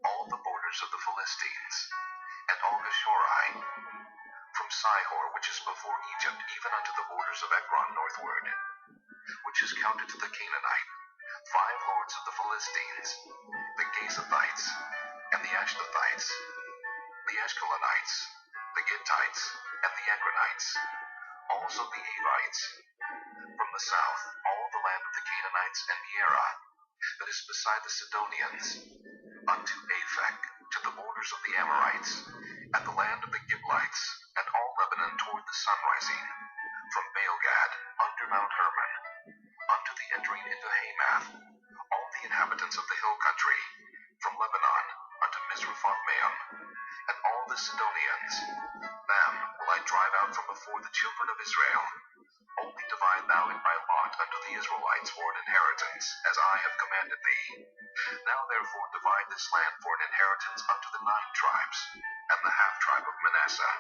all the borders of the Philistines, and all Geshuri, from Sihor, which is before Egypt, even unto the borders of Ekron northward, which is counted to the Canaanite, 5 lords of the Philistines, the Gazathites, and the Ashdothites, the Ashkelonites, the Gittites, and the Ekronites, also the Avites, from the south, all the land of the Canaanites and Meara, that is beside the Sidonians, unto Aphek, to the borders of the Amorites, and the land of the Giblites, and all Lebanon toward the sunrising, from Baalgad under Mount Hermon, unto the entering into Hamath, all the inhabitants of the hill country, from Lebanon unto Mizrephoth-maim, and all the Sidonians, them will I drive out from before the children of Israel. Only divide thou it by lot unto the Israelites for an inheritance, as I have commanded thee. Now therefore divide this land for an inheritance unto the 9 tribes, and the half-tribe of Manasseh,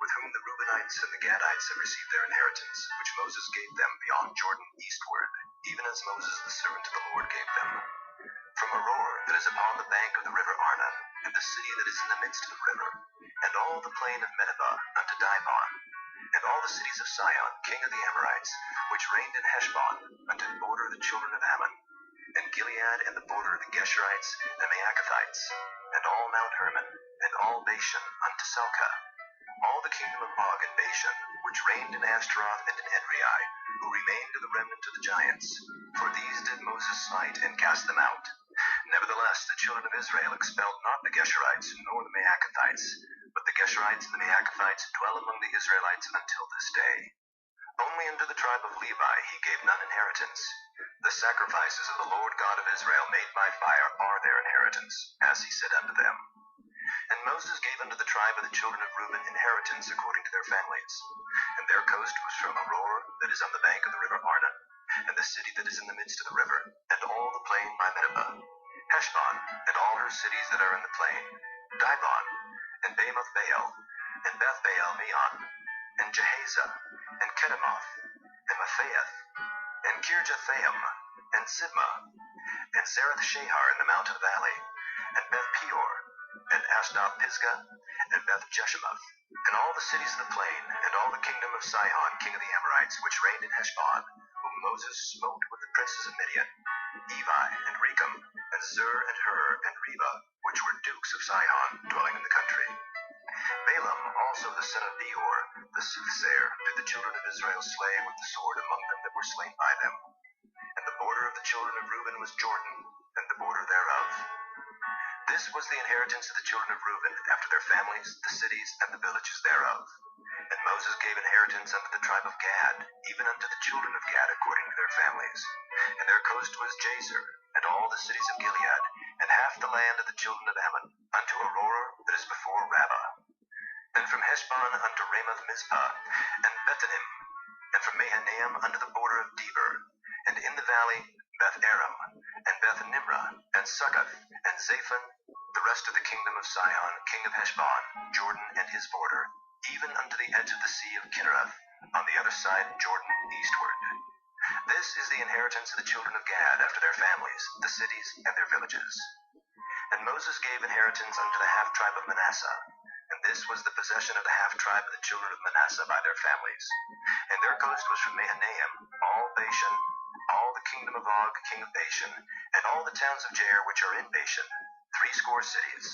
with whom the Reubenites and the Gadites have received their inheritance, which Moses gave them beyond Jordan eastward, even as Moses the servant of the Lord gave them. From Aror that is upon the bank of the river Arnon, and the city that is in the midst of the river, and all the plain of Medeba unto Dibon, and all the cities of Sihon, king of the Amorites, which reigned in Heshbon, unto the border of the children of Ammon, and Gilead, and the border of the Geshurites and Maacathites, and all Mount Hermon, and all Bashan unto Selka, all the kingdom of Og and Bashan, which reigned in Ashtaroth and in Edrei, who remained of the remnant of the giants. For these did Moses smite and cast them out. Nevertheless, the children of Israel expelled not the Geshurites nor the Maacathites, but the Geshurites and the Maacathites dwell among the Israelites until this day. Only unto the tribe of Levi he gave none inheritance. The sacrifices of the Lord God of Israel made by fire are their inheritance, as he said unto them. And Moses gave unto the tribe of the children of Reuben inheritance according to their families. And their coast was from Aror, that is on the bank of the river Arnon, and the city that is in the midst of the river, and all the plain by Medeba, Heshbon, and all her cities that are in the plain, Dibon, and Bamoth Baal, and Beth Baal Meon, and Jehaza, and Kedemoth, and Mephaeth, and Kirjathaim, and Sibmah, and Zerath Shahar in the mountain valley, and Beth Peor, and Ashdod Pisgah, and Beth Jeshimoth, and all the cities of the plain, and all the kingdom of Sihon, king of the Amorites, which reigned in Heshbon, whom Moses smote with the princes of Midian, Evi, and Rechem, and Zur, and Hur, and Reba, which were dukes of Sihon, dwelling in the country. Balaam also the son of Beor, the soothsayer, did the children of Israel slay with the sword among them that were slain by them. And the border of the children of Reuben was Jordan, and the border thereof. This was the inheritance of the children of Reuben, after their families, the cities, and the villages thereof. And Moses gave inheritance unto the tribe of Gad, even unto the children of Gad according to their families. And their coast was Jazer, and all the cities of Gilead, and half the land of the children of Ammon, unto Aurora that is before Rabbah. And from Heshbon unto Ramoth Mizpah, and Bethlehem, and from Mahanaim unto the border of Debir, and in the valley Beth Aram, and Beth Nimrah, and Succoth, and Zaphon, the rest of the kingdom of Sihon, king of Heshbon, Jordan and his border, even unto the edge of the sea of Kinnereth, on the other side Jordan eastward. This is the inheritance of the children of Gad after their families, the cities, and their villages. And Moses gave inheritance unto the half-tribe of Manasseh, and this was the possession of the half-tribe of the children of Manasseh by their families. And their coast was from Mahanaim, all Bashan, all the kingdom of Og, king of Bashan, and all the towns of Jair which are in Bashan, 80 cities,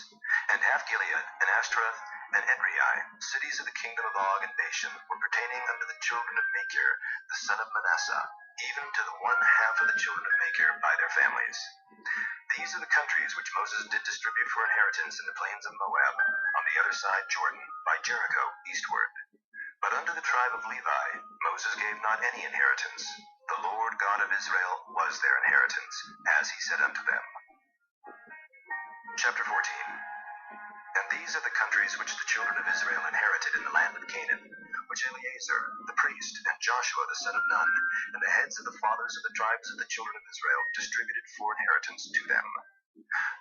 and half Gilead, and Ashtaroth, and Edrei, cities of the kingdom of Og and Bashan, were pertaining unto the children of Machir, the son of Manasseh, even to the 1/2 of the children of Machir by their families. These are the countries which Moses did distribute for inheritance in the plains of Moab, on the other side Jordan, by Jericho, eastward. But unto the tribe of Levi Moses gave not any inheritance. The Lord God of Israel was their inheritance, as he said unto them. Chapter 14. And these are the countries which the children of Israel inherited in the land of Canaan, which Eleazar, the priest, and Joshua the son of Nun, and the heads of the fathers of the tribes of the children of Israel distributed for inheritance to them.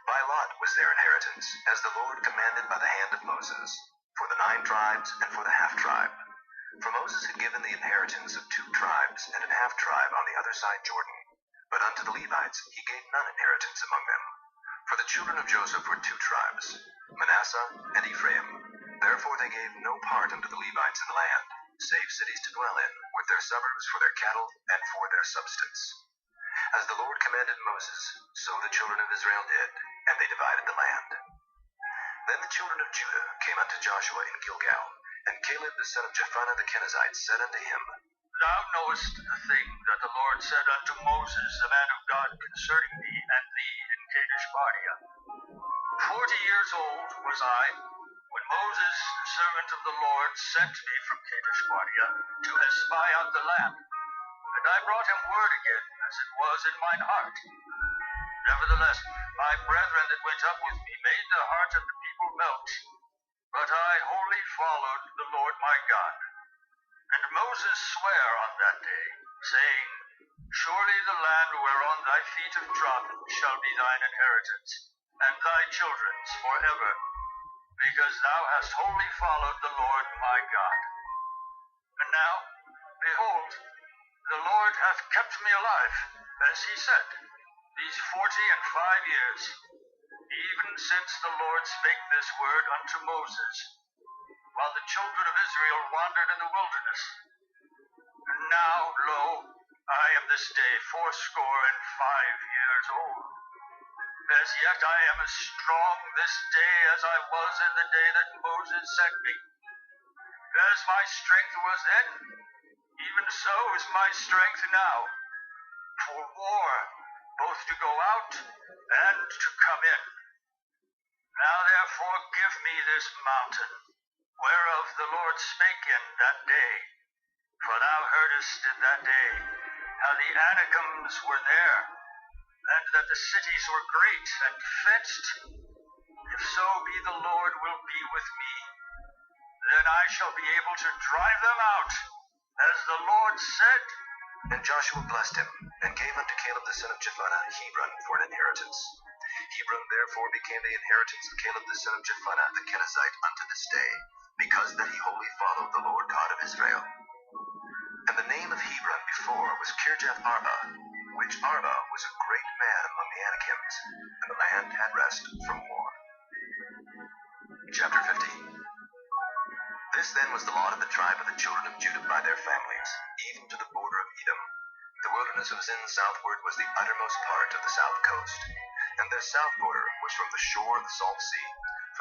By lot was their inheritance, as the Lord commanded by the hand of Moses, for the 9 tribes and for the half-tribe. For Moses had given the inheritance of 2 tribes and an half-tribe on the other side Jordan, But unto the Levites he gave none inheritance among them. For the children of Joseph were two tribes, Manasseh and Ephraim. Therefore they gave no part unto the Levites in the land, save cities to dwell in, with their suburbs for their cattle and for their substance. As the Lord commanded Moses, so the children of Israel did, and they divided the land. Then the children of Judah came unto Joshua in Gilgal, and Caleb the son of Jephunneh the Kenizzite said unto him, Thou knowest the thing that the Lord said unto Moses, the man of God, concerning thee and thee in Kadesh Barnea. 40 years old was I, when Moses, the servant of the Lord, sent me from Kadesh Barnea to espy out the land. And I brought him word again, as it was in mine heart. Nevertheless, my brethren that went up with me made the heart of the people melt. But I wholly followed the Lord my God. And Moses sware on that day, saying, Surely the land whereon thy feet have trodden shall be thine inheritance, and thy children's forever, because thou hast wholly followed the Lord my God. And now, behold, the Lord hath kept me alive, as he said, these 45 years, even since the Lord spake this word unto Moses, while the children of Israel wandered in the wilderness. And now, lo, I am this day 85 years old. As yet I am as strong this day as I was in the day that Moses sent me. As my strength was then, even so is my strength now, for war, both to go out and to come in. Now therefore give me this mountain, whereof the Lord spake in that day. For thou heardest in that day how the Anakims were there, and that the cities were great and fenced. If so be the Lord will be with me, then I shall be able to drive them out, as the Lord said. And Joshua blessed him, and gave unto Caleb the son of Jephunneh Hebron for an inheritance. Hebron therefore became the inheritance of Caleb the son of Jephunneh the Kenizzite unto this day, because that he wholly followed the Lord God of Israel. And the name of Hebron before was Kirjath Arba, which Arba was a great man among the Anakims, and the land had rest from war. Chapter 15. This then was the lot of the tribe of the children of Judah by their families, even to the border of Edom. The wilderness of Zin southward was the uttermost part of the south coast, and their south border was from the shore of the salt sea,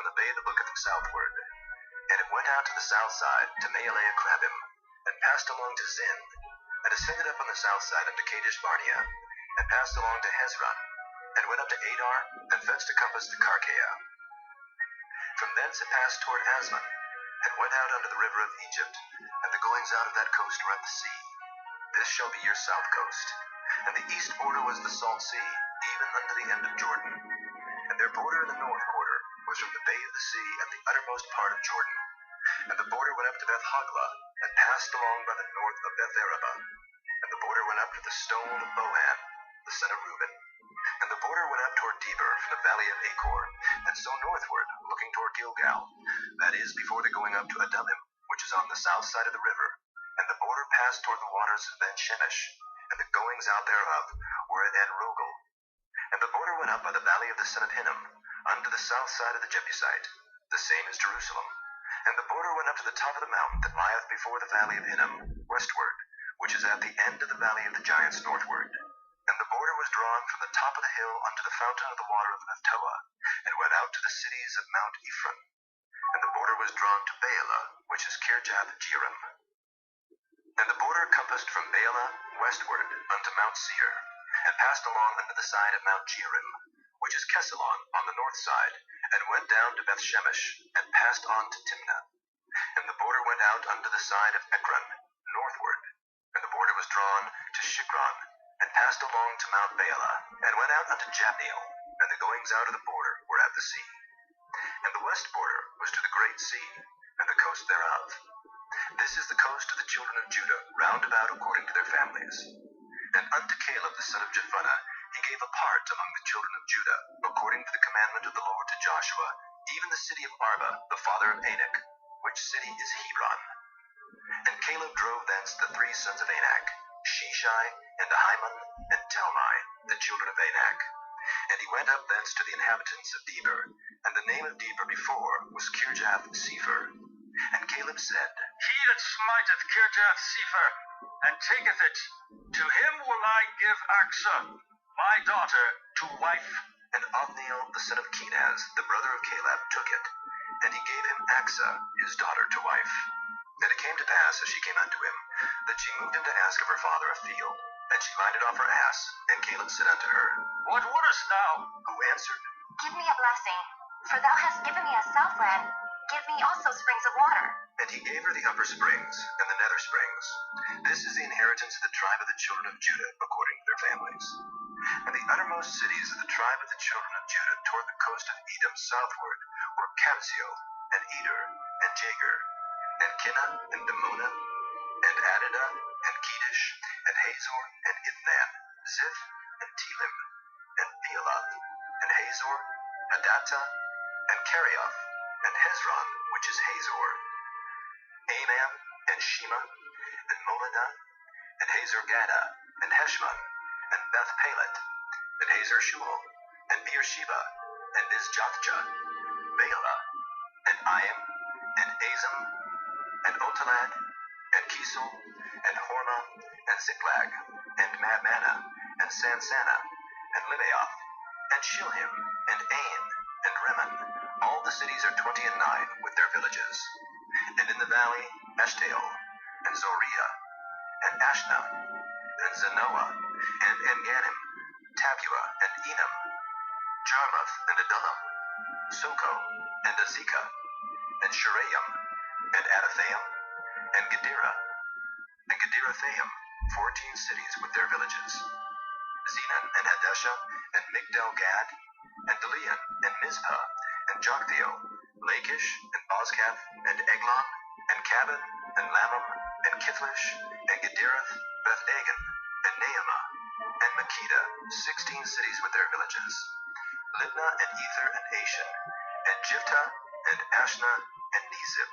from the bay that looketh southward. And it went out to the south side to Maelea Krabim, and passed along to Zin, and ascended up on the south side unto Kadesh Barnea, and passed along to Hezron, and went up to Adar, and thence to compass the Karkea. From thence it passed toward Asmon, and went out unto the river of Egypt, and the goings out of that coast were at the sea. This shall be your south coast. And the east border was the salt sea, even unto the end of Jordan. And their border in the north quarter was from the bay of the sea and the uttermost part of Jordan. And the border went up to Beth Hoglah, and passed along by the north of Beth Araba. And the border went up to the stone of Bohan, the son of Reuben. And the border went up toward Debir from the valley of Achor, and so northward, looking toward Gilgal, that is, before the going up to Adullam, which is on the south side of the river. And the border passed toward the waters of Ben Shemesh, and the goings out thereof were at En Rogel. And the border went up by the valley of the son of Hinnom, unto the south side of the Jebusite, the same is Jerusalem. And the border went up to the top of the mountain that lieth before the valley of Hinnom, westward, which is at the end of the valley of the giants northward. And the border was drawn from the top of the hill unto the fountain of the water of Nephtoah, and went out to the cities of Mount Ephraim. And the border was drawn to Baalah, which is Kirjath Jearim. And the border compassed from Baalah westward unto Mount Seir, and passed along unto the side of Mount Jearim, which is Kesalon on the north side, and went down to Beth Shemesh, and passed on to Timnah. And the border went out unto the side of Ekron, northward. And the border was drawn to Shikron, and passed along to Mount Baalah, and went out unto Jabneel, and the goings out of the border were at the sea. And the west border was to the great sea, and the coast thereof. This is the coast of the children of Judah, round about according to their families. And unto Caleb the son of Jephunneh he gave a part among the children of Judah, according to the commandment of the Lord to Joshua, even the city of Arba, the father of Anak, which city is Hebron. And Caleb drove thence the 3 sons of Anak, Sheshai, and Ahiman, and Talmai, the children of Anak. And he went up thence to the inhabitants of Debir, and the name of Debir before was Kirjath-Sepher. And Caleb said, He that smiteth Kirjath-Sepher, and taketh it, to him will I give Achsah, my daughter, to wife. And Othniel the son of Kenaz, the brother of Caleb, took it, and he gave him Achsah his daughter to wife. And it came to pass, as she came unto him, that she moved in to ask of her father a field. And she minded off her ass, and Caleb said unto her, What wouldest thou? Who answered, Give me a blessing, for thou hast given me a southland. Give me also springs of water. And he gave her the upper springs and the nether springs. This is the inheritance of the tribe of the children of Judah, according to their families. And the uttermost cities of the tribe of the children of Judah toward the coast of Edom southward were Kabzeel, and Eder, and Jagur, and Kinnah, and Damonah, and Adadah, and Kedesh, and Hazor, and Ithnan, Ziph, and Telim, and Bealoth, and Hazor, Hadattah, and Kerioth, and Hezron, which is Hazor, Amam, and Shema, and Moladah, and Hazor-Gadah, and Heshmon, and Beth-Pelet, and Hazar-Shual, and Beersheba, and Bizjothjah, Baalah, and Iam, and Azam, and Otolad, and Kisel, and Hormah, and Ziklag, and Madmanah, and Sansana, and Libaoth, and Shilhim, and Ain, and Rimmon. All the cities are 29 with their villages. And in the valley, Eshtaol, and Zoriah, and Ashna, and Zanoah, and Engannim, Tapua, and Enam, Jarmuth, and Adullam, Soko, and Azekah, and Shuraim, and Adathaim, and Gederathaim, 14 cities with their villages. Zenon, and Hadeshah, and Migdal-Gad, and Delian, and Mizpah, and Joktheel, Lachish, and Bozkath, and Eglon, and Cabin, and Lammam, and Kithlish, and Gederath, Beth-Dagon, and Naamah, and Makkedah, 16 cities with their villages. Libnah, and Ether, and Ashan, and Jiphthah, and Ashna, and Nezib,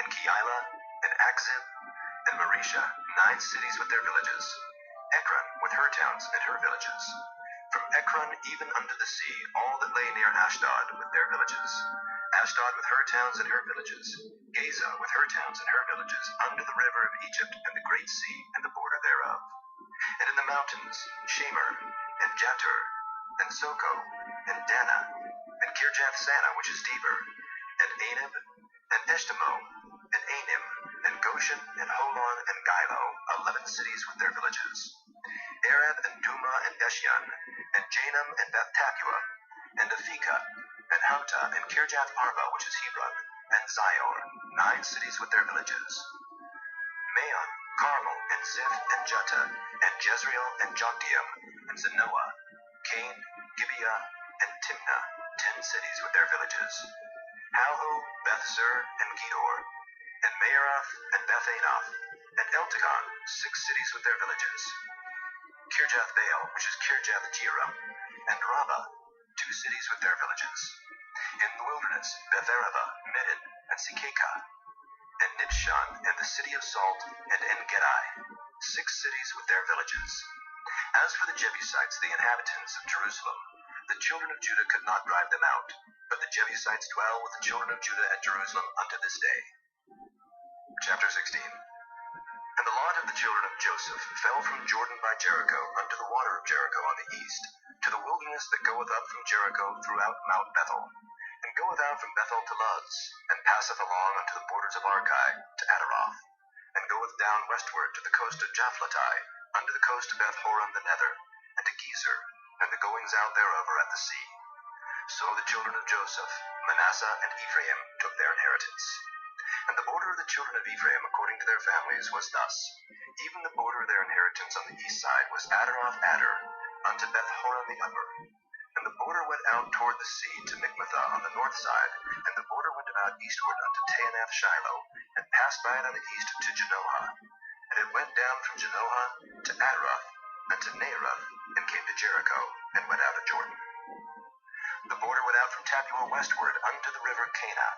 and Keilah, and Akzib, and Marisha, 9 cities with their villages. Ekron with her towns and her villages. From Ekron even unto the sea, all that lay near Ashdod with their villages. Ashdod with her towns and her villages. Gaza with her towns and her villages, unto the river of Egypt and the great sea and the border thereof. And in the mountains, Shemer, and Jatur, and Soko, and Dana, and Kirjath-Sana, which is Debir, and Anab, and Eshtemoh, and Anim, and Goshen, and Holon, and Gilo, 11 cities with their villages. Arab, and Duma, and Eshion, and Janam, and Beth-Tapua, and Aphekah, and Hamta, and Kirjath-Arba, which is Hebron, and Zior, 9 cities with their villages. Maon, Carmel, and Ziph, and Juttah, and Jezreel, and Jokdeam, and Zanoah, Cain, Gibeah, and Timnah, 10 cities with their villages. Halhu, Beth-Zur, and Gedor, and Meerath, and Beth-Anoth, and Eltekon, 6 cities with their villages. Kirjath-Baal, which is Kirjath-Jearim, and Rabbah, 2 cities with their villages. In the wilderness, Beth-Arabah, Middin, and Sikekah, and Nibshan, and the city of Salt, and En-Gedi, 6 cities with their villages. As for the Jebusites, the inhabitants of Jerusalem, the children of Judah could not drive them out, but the Jebusites dwell with the children of Judah at Jerusalem unto this day. Chapter 16. And the lot of the children of Joseph fell from Jordan by Jericho unto the water of Jericho on the east, to the wilderness that goeth up from Jericho throughout Mount Bethel, and goeth out from Bethel to Luz, and passeth along unto the borders of Archi to Adaroth, and goeth down westward to the coast of Japhletai, unto the coast of Beth-horon the nether, and to Gezer, and the goings out thereof are at the sea. So the children of Joseph, Manasseh and Ephraim, took their inheritance. And the border of the children of Ephraim according to their families was thus. Even the border of their inheritance on the east side was Adaroth-Adar, unto Beth-horon the upper. And the border went out toward the sea to Michmethah on the north side, and the border went about eastward unto Taanath-Shiloh, and passed by it on the east to Janohah. And it went down from Janohah to Adaroth, and to Naarath, and came to Jericho, and went out of Jordan. The border went out from Tapua westward unto the river Cana,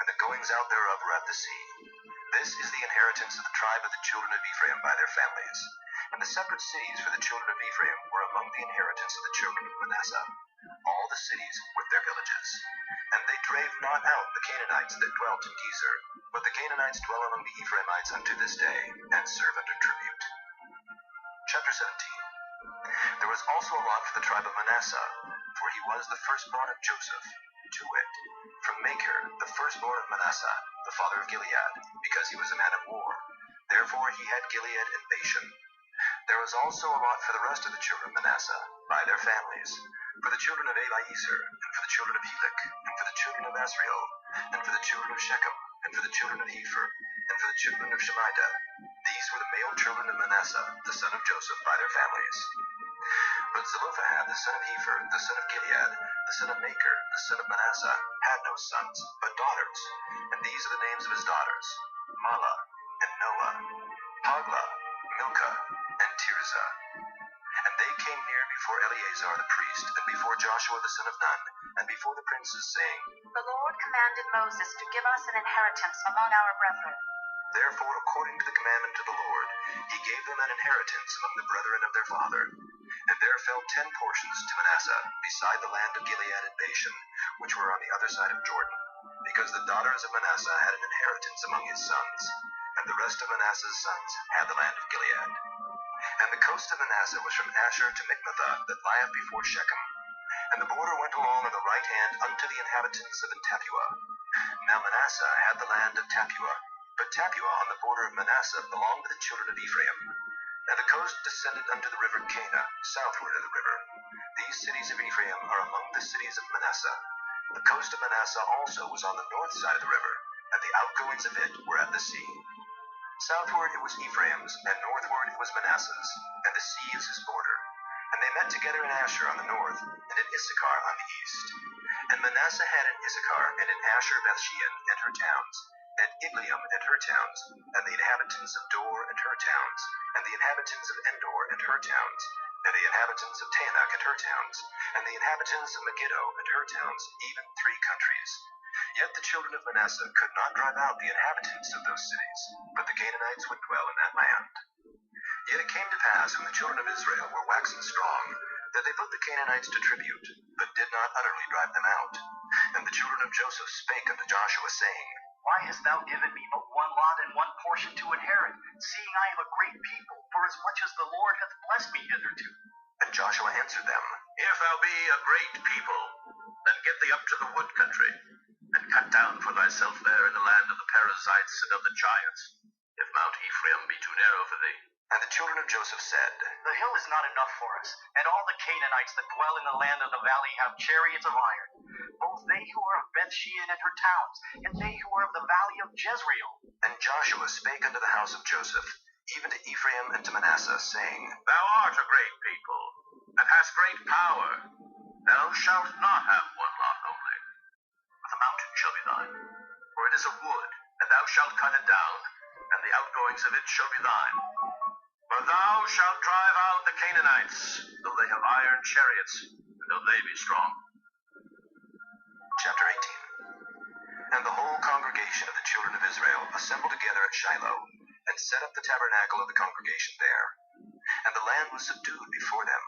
and the goings out thereof were at the sea. This is the inheritance of the tribe of the children of Ephraim by their families. And the separate cities for the children of Ephraim were among the inheritance of the children of Manasseh, all the cities with their villages. And they drave not out the Canaanites that dwelt in Gezer, but the Canaanites dwell among the Ephraimites unto this day, and serve under tribute. Chapter 17. There was also a lot for the tribe of Manasseh, for he was the firstborn of Joseph, to wit, from Machir, the firstborn of Manasseh, the father of Gilead, because he was a man of war. Therefore he had Gilead and Bashan. There was also a lot for the rest of the children of Manasseh, by their families, for the children of Eliezer, and for the children of Helek, and for the children of Asriel, and for the children of Shechem, and for the children of Hepher, and for the children of Shemida. These were the male children of Manasseh, the son of Joseph, by their families. But Zelophehad, the son of Hepher, the son of Gilead, the son of Machir, the son of Manasseh, had no sons, but daughters. And these are the names of his daughters: Mahlah, and Noah, Hoglah, Milcah, and Tirzah. And they came near before Eleazar the priest, and before Joshua the son of Nun, and before the princes, saying, The Lord commanded Moses to give us an inheritance among our brethren. Therefore, according to the commandment of the Lord, he gave them an inheritance among the brethren of their father. And there fell 10 portions to Manasseh, beside the land of Gilead and Bashan, which were on the other side of Jordan, because the daughters of Manasseh had an inheritance among his sons, and the rest of Manasseh's sons had the land of Gilead. And the coast of Manasseh was from Asher to Michmethath, that lieth before Shechem. And the border went along on the right hand unto the inhabitants of Tappuah. Now Manasseh had the land of Tappuah, but Tappuah on the border of Manasseh belonged to the children of Ephraim. And the coast descended unto the river Cana, southward of the river. These cities of Ephraim are among the cities of Manasseh. The coast of Manasseh also was on the north side of the river, and the outgoings of it were at the sea. Southward it was Ephraim's, and northward it was Manasseh's, and the sea is his border. And they met together in Asher on the north, and in Issachar on the east. And Manasseh had in Issachar and in Asher Bethshean and her towns, and Ibleam and her towns, and the inhabitants of Dor and her towns, and the inhabitants of Endor and her towns, and the inhabitants of Taanach and her towns, and the inhabitants of Megiddo and her towns, even 3 countries. Yet the children of Manasseh could not drive out the inhabitants of those cities, but the Canaanites would dwell in that land. Yet it came to pass, when the children of Israel were waxen strong, that they put the Canaanites to tribute, but did not utterly drive them out. And the children of Joseph spake unto Joshua, saying, Why hast thou given me but one lot and one portion to inherit, seeing I am a great people, for as much as the Lord hath blessed me hitherto? And Joshua answered them, If thou be a great people, then get thee up to the wood country, and cut down for thyself there in the land of the Perizzites and of the giants, if Mount Ephraim be too narrow for thee. And the children of Joseph said, The hill is not enough for us, and all the Canaanites that dwell in the land of the valley have chariots of iron, both they who are of Bethshean and her towns, and they who are of the valley of Jezreel. And Joshua spake unto the house of Joseph, even to Ephraim and to Manasseh, saying, Thou art a great people, and hast great power. Thou shalt not have one lot only. But the mountain shall be thine, for it is a wood, and thou shalt cut it down, and the outgoings of it shall be thine. For thou shalt drive out the Canaanites, though they have iron chariots, and though they be strong. Chapter 18. And the whole congregation of the children of Israel assembled together at Shiloh, and set up the tabernacle of the congregation there. And the land was subdued before them.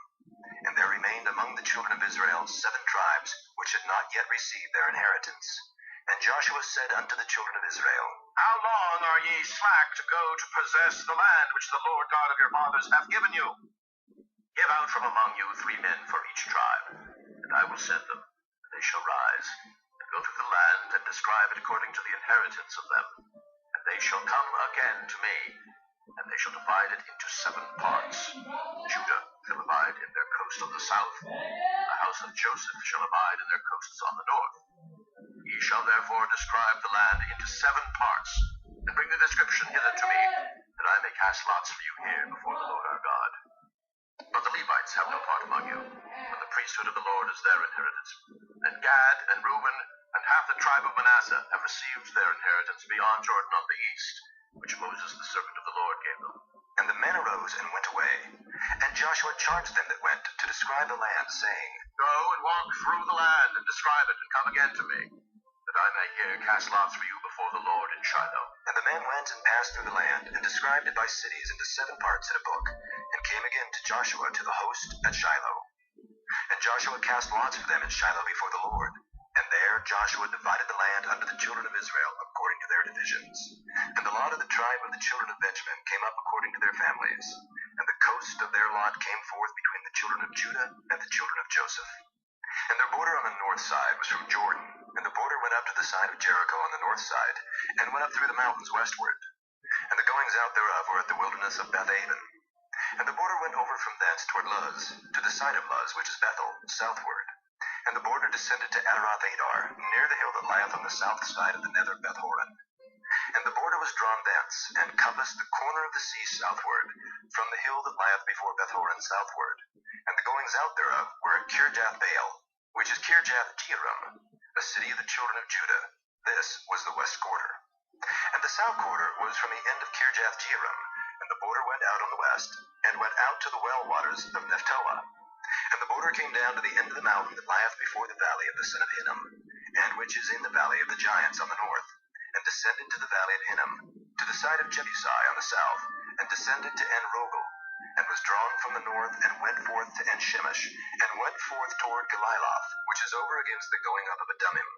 And there remained among the children of Israel 7 tribes, which had not yet received their inheritance. And Joshua said unto the children of Israel, How long are ye slack to go to possess the land which the Lord God of your fathers hath given you? Give out from among you 3 men for each tribe, and I will send them, and they shall rise, and go through the land, and describe it according to the inheritance of them. And they shall come again to me, and they shall divide it into 7 parts. Judah shall abide in their coast on the south, the house of Joseph shall abide in their coasts on the north. Ye shall therefore describe the land into 7 parts, and bring the description hither to me, that I may cast lots for you here before the Lord our God. But the Levites have no part among you, for the priesthood of the Lord is their inheritance. And Gad and Reuben and half the tribe of Manasseh have received their inheritance beyond Jordan on the east, which Moses the servant of the Lord gave them. And the men arose and went away. And Joshua charged them that went to describe the land, saying, Go and walk through the land, and describe it, and come again to me, that I may here cast lots for you before the Lord in Shiloh. And the men went and passed through the land, and described it by cities into 7 parts in a book, and came again to Joshua to the host at Shiloh. And Joshua cast lots for them in Shiloh before the Lord. And there Joshua divided the land unto the children of Israel according to their divisions. And the lot of the tribe of the children of Benjamin came up according to their families. And the coast of their lot came forth between the children of Judah and the children of Joseph. And their border on the north side was from Jordan, and the border went up to the side of Jericho on the north side, and went up through the mountains westward. And the goings out thereof were at the wilderness of Beth-aven. And the border went over from thence toward Luz, to the side of Luz, which is Bethel, southward. And the border descended to Adaroth-adar, near the hill that lieth on the south side of the nether Beth-horon. And the border was drawn thence, and compassed the corner of the sea southward, from the hill that lieth before Beth-horon southward. And the goings out thereof were at Kirjath-baal, which is Kirjath-jearim, a city of the children of Judah. This was the west quarter. And the south quarter was from the end of Kirjath-jearim, and the border went out on the west, and went out to the well waters of Nephtoah. And the border came down to the end of the mountain that lieth before the valley of the son of Hinnom, and which is in the valley of the giants on the north, and descended to the valley of Hinnom, to the side of Jebusai on the south, and descended to En-rogel, and was drawn from the north, and went forth to En-shemesh, and went forth toward Geliloth, which is over against the going up of Adumim,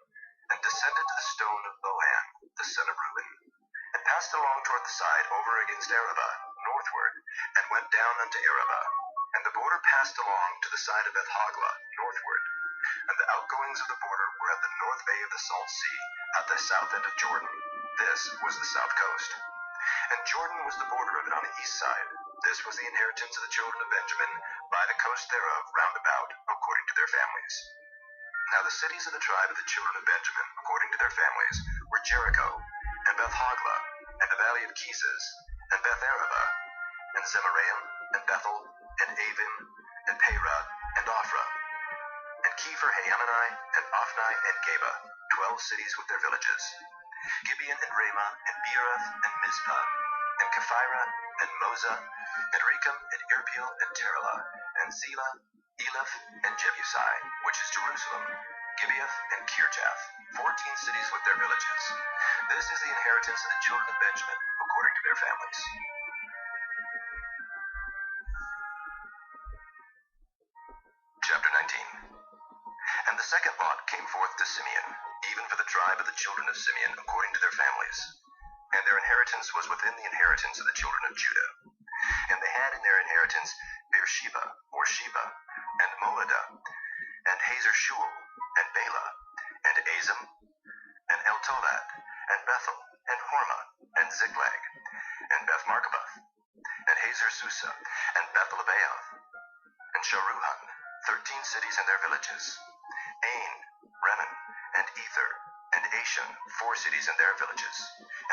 and descended to the stone of Bohan, the son of Reuben, and passed along toward the side over against Arabah, northward, and went down unto Arabah. And the border passed along to the side of Beth-hoglah, northward. And the outgoings of the border were at the north bay of the Salt Sea, at the south end of Jordan. This was the south coast. And Jordan was the border of it on the east side. This was the inheritance of the children of Benjamin, by the coast thereof round about, according to their families. Now the cities of the tribe of the children of Benjamin, according to their families, were Jericho, and Beth-hoglah, and the valley of Kesis, and Beth-arabah, and Zemaraim, and Bethel, and Avim, and Perah, and Ophrah, and Kepher-haamoni, and Ophni, and Geba, 12 cities with their villages. Gibeon, and Ramah, and Beeroth, and Mizpah, and Kephirah, and Mozah, and Rechem, and Irpeel, and Terelah, and Zelah, Eleph, and Jebusai, which is Jerusalem, Gibeath, and Kirjath, 14 cities with their villages. This is the inheritance of the children of Benjamin, according to their families. Chapter 19. And the second lot came forth to Simeon, even for the tribe of the children of Simeon, according to their families. And their inheritance was within the inheritance of the children of Judah. And they had in their inheritance Beersheba, or Sheba, and Moladah, and Hazer-shual, and Bela, and Azim, and Eltolad, and Bethel, and Hormah, and Ziklag, and Beth-marcaboth, and Hazer-susa, and Beth-lebaoth, and Sharuhan, 13 cities and their villages. Ain, Remen, and Ether, and Ashan, 4 cities and their villages,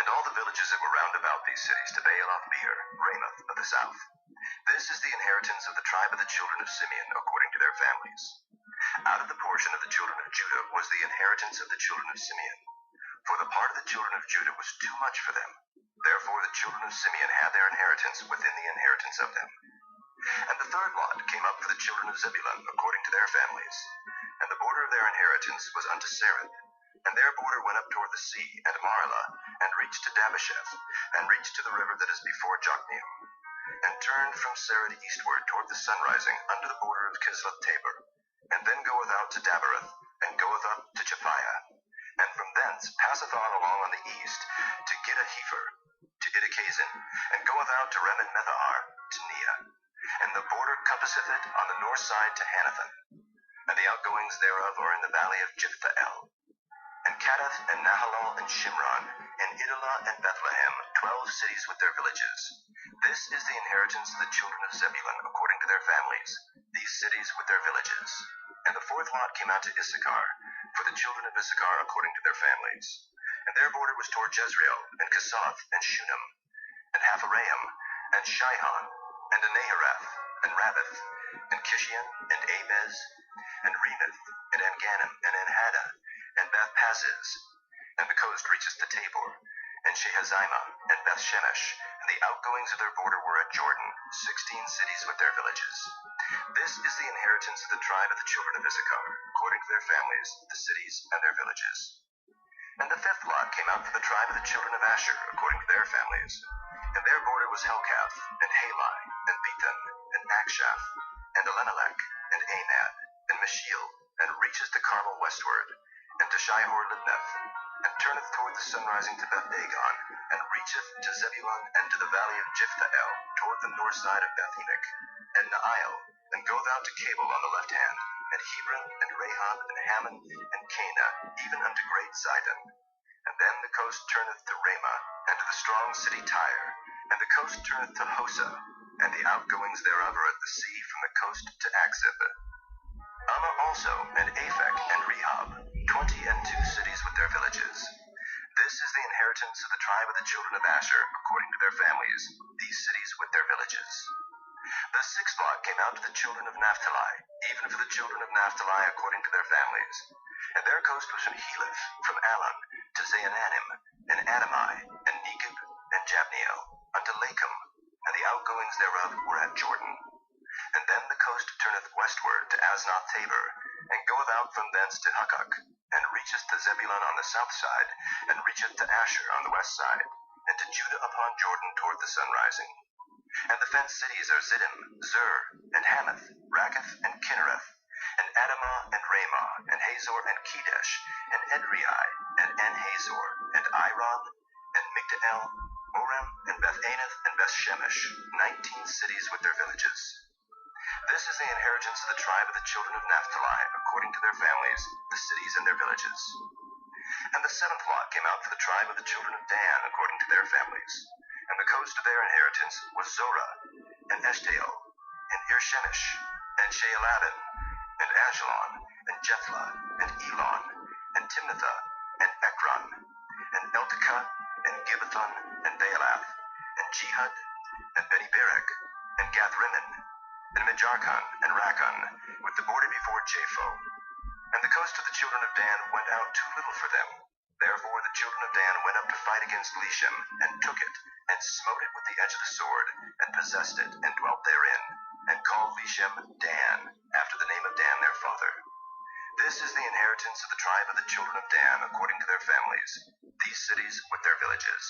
and all the villages that were round about these cities to Baalath-beer, Ramoth of the south. This is the inheritance of the tribe of the children of Simeon, according to their families. Out of the portion of the children of Judah was the inheritance of the children of Simeon. For the part of the children of Judah was too much for them. Therefore the children of Simeon had their inheritance within the inheritance of them. And the third lot came up for the children of Zebulun, according to their families. And the border of their inheritance was unto Sereth. And their border went up toward the sea, and Marlah, and reached to Dabasheth, and reached to the river that is before Jokneam, and turned from Sereth eastward toward the sunrising, unto the border of Kisloth-tabor, and then goeth out to Dabereth, and goeth up to Japhiah, and from thence passeth on along on the east to Giddahefer, to Iddakazin, and goeth out to Remen-methahar, to Neah. And the border compasseth it on the north side to Hanathan, and the outgoings thereof are in the valley of Jiphthael. And Cadath, and Nahalal, and Shimron, and Idalah, and Bethlehem, 12 cities with their villages. This is the inheritance of the children of Zebulun, according to their families, these cities with their villages. And the fourth lot came out to Issachar, for the children of Issachar, according to their families. And their border was toward Jezreel, and Kasath, and Shunem, and Hapharaim, and Shihon, and Naharath, and Rabbith, and Kishion, and Abez, and Remoth, and En-gannim, and En-haddah, and Beth-paziz, and the coast reaches to Tabor, and Shehazimah, and Beth-shemesh, and the outgoings of their border were at Jordan, 16 cities with their villages. This is the inheritance of the tribe of the children of Issachar, according to their families, the cities and their villages. And the fifth lot came out for the tribe of the children of Asher, according to their families. And their border was Helkath, and Halai, and Bethan, and Akshaph, and Elimelech, and Anad, and Mishiel, and reaches to Carmel westward, and to Shihor-Libnath, and turneth toward the sunrising to Beth-Dagon, and reacheth to Zebulun, and to the valley of Jephthahel, toward the north side of Beth-Emek, and Neiel, and goeth out to Cable on the left hand, and Hebron, and Rahab, and Hammon, and Cana, even unto great Zidon. And then the coast turneth to Ramah, and to the strong city Tyre, and the coast turneth to Hosa, and the outgoings thereof are at the sea from the coast to Akzib. Ammah also, and Aphek, and Rehob, 22 cities with their villages. This is the inheritance of the tribe of the children of Asher, according to their families, these cities with their villages. The sixth lot came out to the children of Naphtali, even for the children of Naphtali according to their families. And their coast was from Heleph, from Alon, to Zaananim, and Adamai, and Negeb, and Jabneel, unto Lachem, and the outgoings thereof were at Jordan. And then the coast turneth westward to Asnath Tabor, and goeth out from thence to Hukkok, and reacheth to Zebulun on the south side, and reacheth to Asher on the west side, and to Judah upon Jordan toward the sunrising. And the fenced cities are Ziddim, Zur, and Hamath, Rakkath, and Kinnereth, and Adamah, and Ramah, and Hazor, and Kedesh, and Edrei, and En-Hazor, and Iron, and Migdal, Orem, and Beth-Anath, and Beth-Shemesh, 19 cities with their villages. This is the inheritance of the tribe of the children of Naphtali, according to their families, the cities and their villages. And the seventh lot came out for the tribe of the children of Dan, according to their families. And the coast of their inheritance was Zorah, and Eshtaol, and Ir-Shemesh, and Shealabim, and Ajalon, and Jethlah, and Elon, and Timnathah, and Ekron, and Eltekah, and Gibbethon, and Baalath, and Jehud, and Beni-Berek, and Gath-Rimmon, and Mejarkon, and Rakkon, with the border before Japho. And the coast of the children of Dan went out too little for them. Therefore the children of Dan went up to fight against Leshem, and took it, and smote it with the edge of the sword, and possessed it, and dwelt therein, and called Leshem Dan, after the name of Dan their father. This is the inheritance of the tribe of the children of Dan, according to their families, these cities with their villages.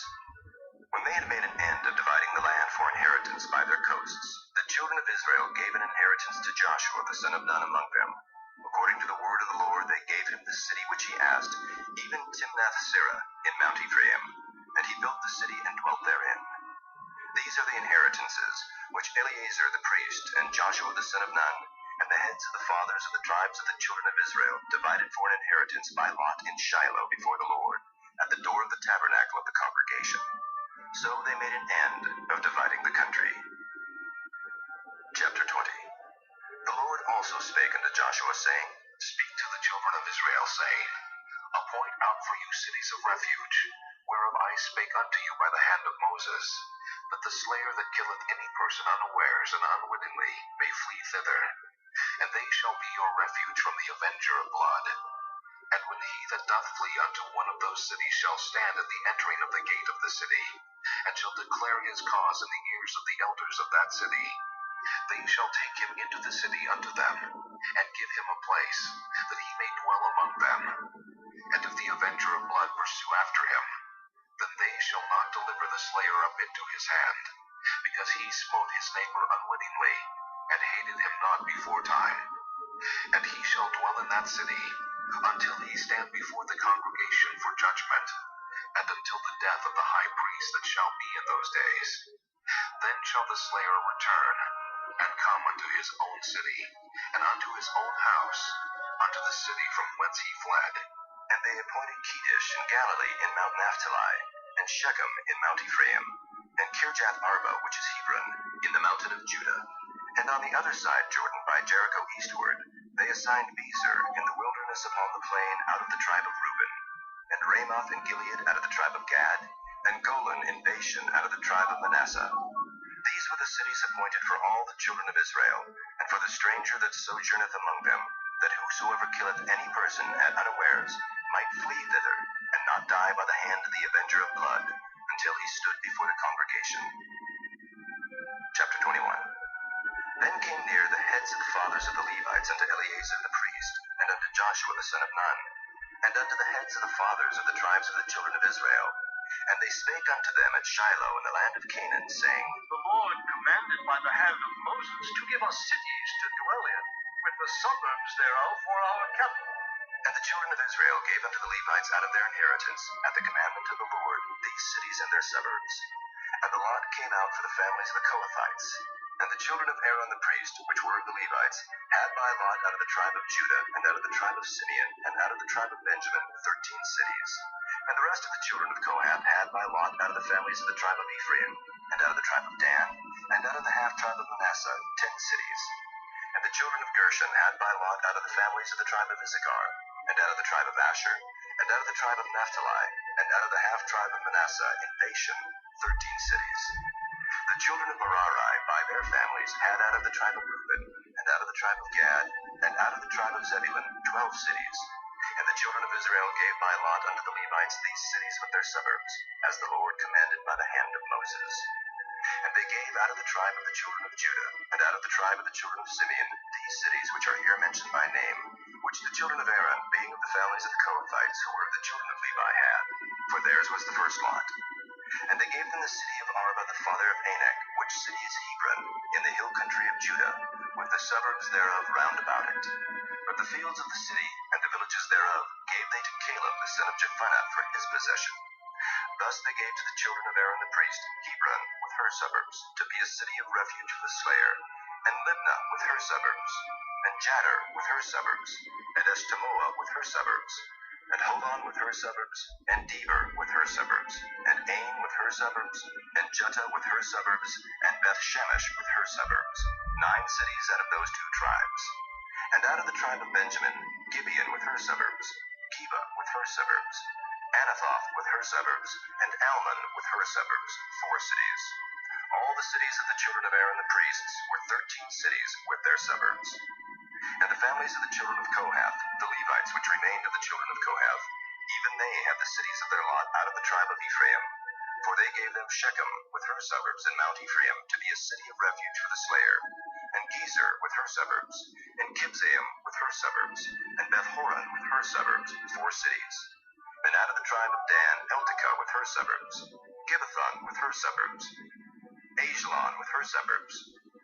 When they had made an end of dividing the land for inheritance by their coasts, the children of Israel gave an inheritance to Joshua the son of Nun among them. According to the word of the Lord, they gave him the city which he asked, even Timnath-Serah in Mount Ephraim, and he built the city and dwelt therein. These are the inheritances which Eleazar the priest and Joshua the son of Nun, and the heads of the fathers of the tribes of the children of Israel divided for an inheritance by lot in Shiloh before the Lord, at the door of the tabernacle of the congregation. So they made an end of dividing the country. Chapter 20. The Lord also spake unto Joshua, saying, Speak to the children of Israel, saying, Appoint out for you cities of refuge, whereof I spake unto you by the hand of Moses, that the slayer that killeth any person unawares and unwittingly may flee thither. And they shall be your refuge from the avenger of blood. And when he that doth flee unto one of those cities shall stand at the entering of the gate of the city, and shall declare his cause in the ears of the elders of that city, they shall take him into the city unto them, and give him a place, that he may dwell among them. And if the avenger of blood pursue after him, then they shall not deliver the slayer up into his hand, because he smote his neighbor unwittingly, and hated him not before time. And he shall dwell in that city, until he stand before the congregation for judgment, and until the death of the high priest that shall be in those days. Then shall the slayer return, and come unto his own city, and unto his own house, unto the city from whence he fled. And they appointed Kedesh in Galilee in Mount Naphtali, and Shechem in Mount Ephraim, and Kirjath Arba, which is Hebron, in the mountain of Judah. And on the other side Jordan by Jericho eastward, they assigned Bezer in the wilderness upon the plain out of the tribe of Reuben, and Ramoth in Gilead out of the tribe of Gad, and Golan in Bashan out of the tribe of Manasseh. These were the cities appointed for all the children of Israel, and for the stranger that sojourneth among them, that whosoever killeth any person at unawares might flee thither, and not die by the hand of the avenger of blood, until he stood before the congregation. Chapter 21. Then came near the heads of the fathers of the Levites unto Eleazar the priest, and unto Joshua the son of Nun, and unto the heads of the fathers of the tribes of the children of Israel, And they spake unto them at Shiloh in the land of Canaan, saying, The Lord commanded by the hand of Moses to give us cities to dwell in, with the suburbs thereof for our capital. And the children of Israel gave unto the Levites out of their inheritance, at the commandment of the Lord, these cities and their suburbs. And the lot came out for the families of the Kohathites. And the children of Aaron the priest, which were of the Levites, had by lot out of the tribe of Judah, and out of the tribe of Simeon, and out of the tribe of Benjamin, 13 cities. And the rest of the children of Kohath had by lot out of the families of the tribe of Ephraim, and out of the tribe of Dan, and out of the half tribe of Manasseh, 10 cities. And the children of Gershon had by lot out of the families of the tribe of Issachar, and out of the tribe of Asher, and out of the tribe of Naphtali, and out of the half tribe of Manasseh in Bashan, 13 cities. The children of Merari by their families had out of the tribe of Reuben, and out of the tribe of Gad, and out of the tribe of Zebulun, 12 cities. And the children of Israel gave by lot unto the Levites these cities with their suburbs, as the Lord commanded by the hand of Moses. And they gave out of the tribe of the children of Judah, and out of the tribe of the children of Simeon, these cities which are here mentioned by name, which the children of Aaron, being of the families of the Kohathites, who were of the children of Levi, had, for theirs was the first lot. And they gave them the city of Arba the father of Anak, which city is Hebron, in the hill country of Judah, with the suburbs thereof round about it. But the fields of the city, and the villages thereof, gave they to Caleb the son of Jephunneh for his possession. Thus they gave to the children of Aaron the priest Hebron with her suburbs, to be a city of refuge for the slayer, and Libnah with her suburbs, and Jadder with her suburbs, and Eshtemoa with her suburbs, and Holon with her suburbs, and Deber with her suburbs, and Ain with her suburbs, and Juttah with her suburbs, and Beth Shemesh with her suburbs, 9 cities out of those 2 tribes. And out of the tribe of Benjamin, Gibeon with her suburbs, Geba with her suburbs, Anathoth with her suburbs, and Almon with her suburbs, 4 cities. All the cities of the children of Aaron the priests were 13 cities with their suburbs. And the families of the children of Kohath, the Levites which remained of the children of Kohath, even they had the cities of their lot out of the tribe of Ephraim. For they gave them Shechem with her suburbs in Mount Ephraim to be a city of refuge for the slayer, and Gezer with her suburbs, and Kibzaim with her suburbs, and Beth-horon with her suburbs, 4 cities. And out of the tribe of Dan, Eltekeh with her suburbs, Gibbethon with her suburbs, Ajalon with her suburbs,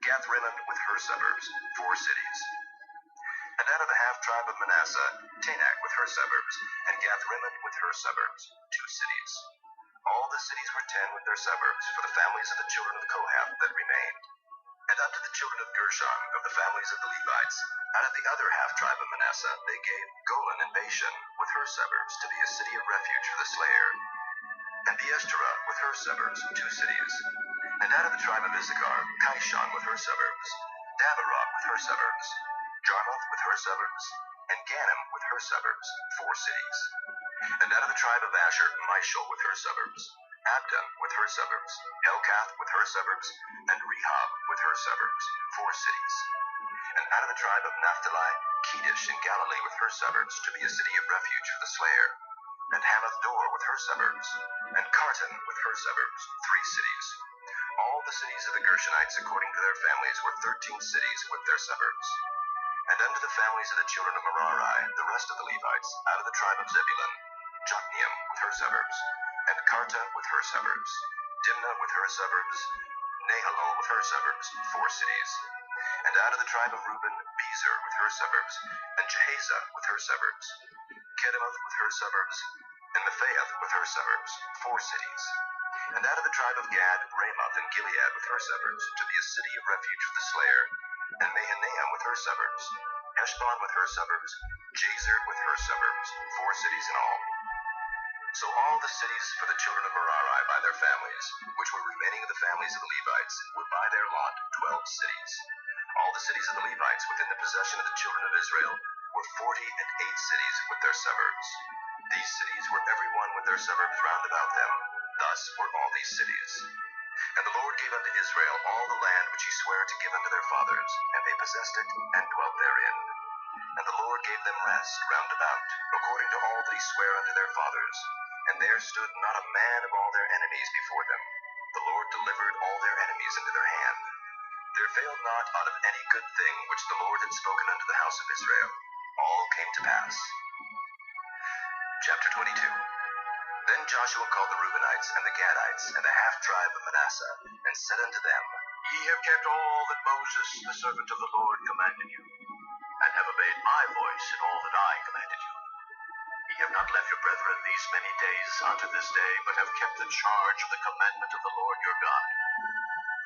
Gath-rimmon with her suburbs, 4 cities. And out of the half tribe of Manasseh, Tanakh with her suburbs, and Gath-rimmon with her suburbs, 2 cities. All the cities were 10 with their suburbs, for the families of the children of Kohath that remained. And unto the children of Gershon, of the families of the Levites, out of the other half tribe of Manasseh, they gave Golan and Bashan, with her suburbs, to be a city of refuge for the slayer, and Beeshterah with her suburbs, 2 cities. And out of the tribe of Issachar, Kishon with her suburbs, Dabaroth with her suburbs, Jarmuth with her suburbs, and Ganim with her suburbs, 4 cities. And out of the tribe of Asher, Mishal with her suburbs, Abdon with her suburbs, Helkath with her suburbs, and Rehob with her suburbs, 4 cities. And out of the tribe of Naphtali, Kedesh in Galilee with her suburbs, to be a city of refuge for the slayer, and Hamath-dor with her suburbs, and Kartan with her suburbs, 3 cities. All the cities of the Gershonites according to their families were 13 cities with their suburbs. And unto the families of the children of Merari, the rest of the Levites, out of the tribe of Zebulun, Jokneam with her suburbs, and Karta with her suburbs, Dimnah with her suburbs, Nahalol with her suburbs, 4 cities. And out of the tribe of Reuben, Bezer with her suburbs, and Jehazzah with her suburbs, Kedemoth with her suburbs, and Mephaeth with her suburbs, 4 cities. And out of the tribe of Gad, Ramoth and Gilead with her suburbs, to be a city of refuge for the slayer, and Mahanaim with her suburbs, Heshbon with her suburbs, Jazer with her suburbs, 4 cities in all. So all the cities for the children of Merari by their families, which were remaining of the families of the Levites, were by their lot 12 cities. All the cities of the Levites within the possession of the children of Israel were 48 cities with their suburbs. These cities were every one with their suburbs round about them. Thus were all these cities. And the Lord gave unto Israel all the land which he sware to give unto their fathers, and they possessed it, and dwelt therein. And the Lord gave them rest round about, according to all that he sware unto their fathers. And there stood not a man of all their enemies before them. The Lord delivered all their enemies into their hand. There failed not out of any good thing which the Lord had spoken unto the house of Israel. All came to pass. Chapter 22. Then Joshua called the Reubenites and the Gadites and the half-tribe of Manasseh, and said unto them, Ye have kept all that Moses, the servant of the Lord, commanded you, and have obeyed my voice in all that I commanded you. Ye have not left your brethren these many days unto this day, but have kept the charge of the commandment of the Lord your God.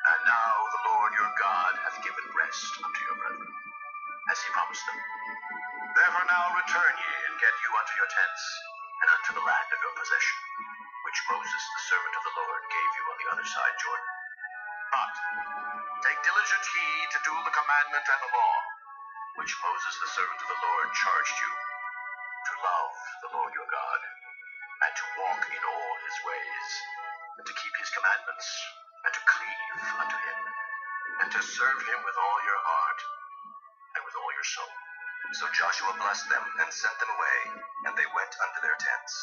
And now the Lord your God hath given rest unto your brethren, as he promised them. Therefore now return ye, and get you unto your tents, and unto the land of your possession, which Moses the servant of the Lord gave you on the other side Jordan. But take diligent heed to do the commandment and the law, which Moses the servant of the Lord charged you, to love the Lord your God, and to walk in all his ways, and to keep his commandments, and to cleave unto him, and to serve him with all your heart, and with all your soul. So Joshua blessed them, and sent them away, and they went unto their tents.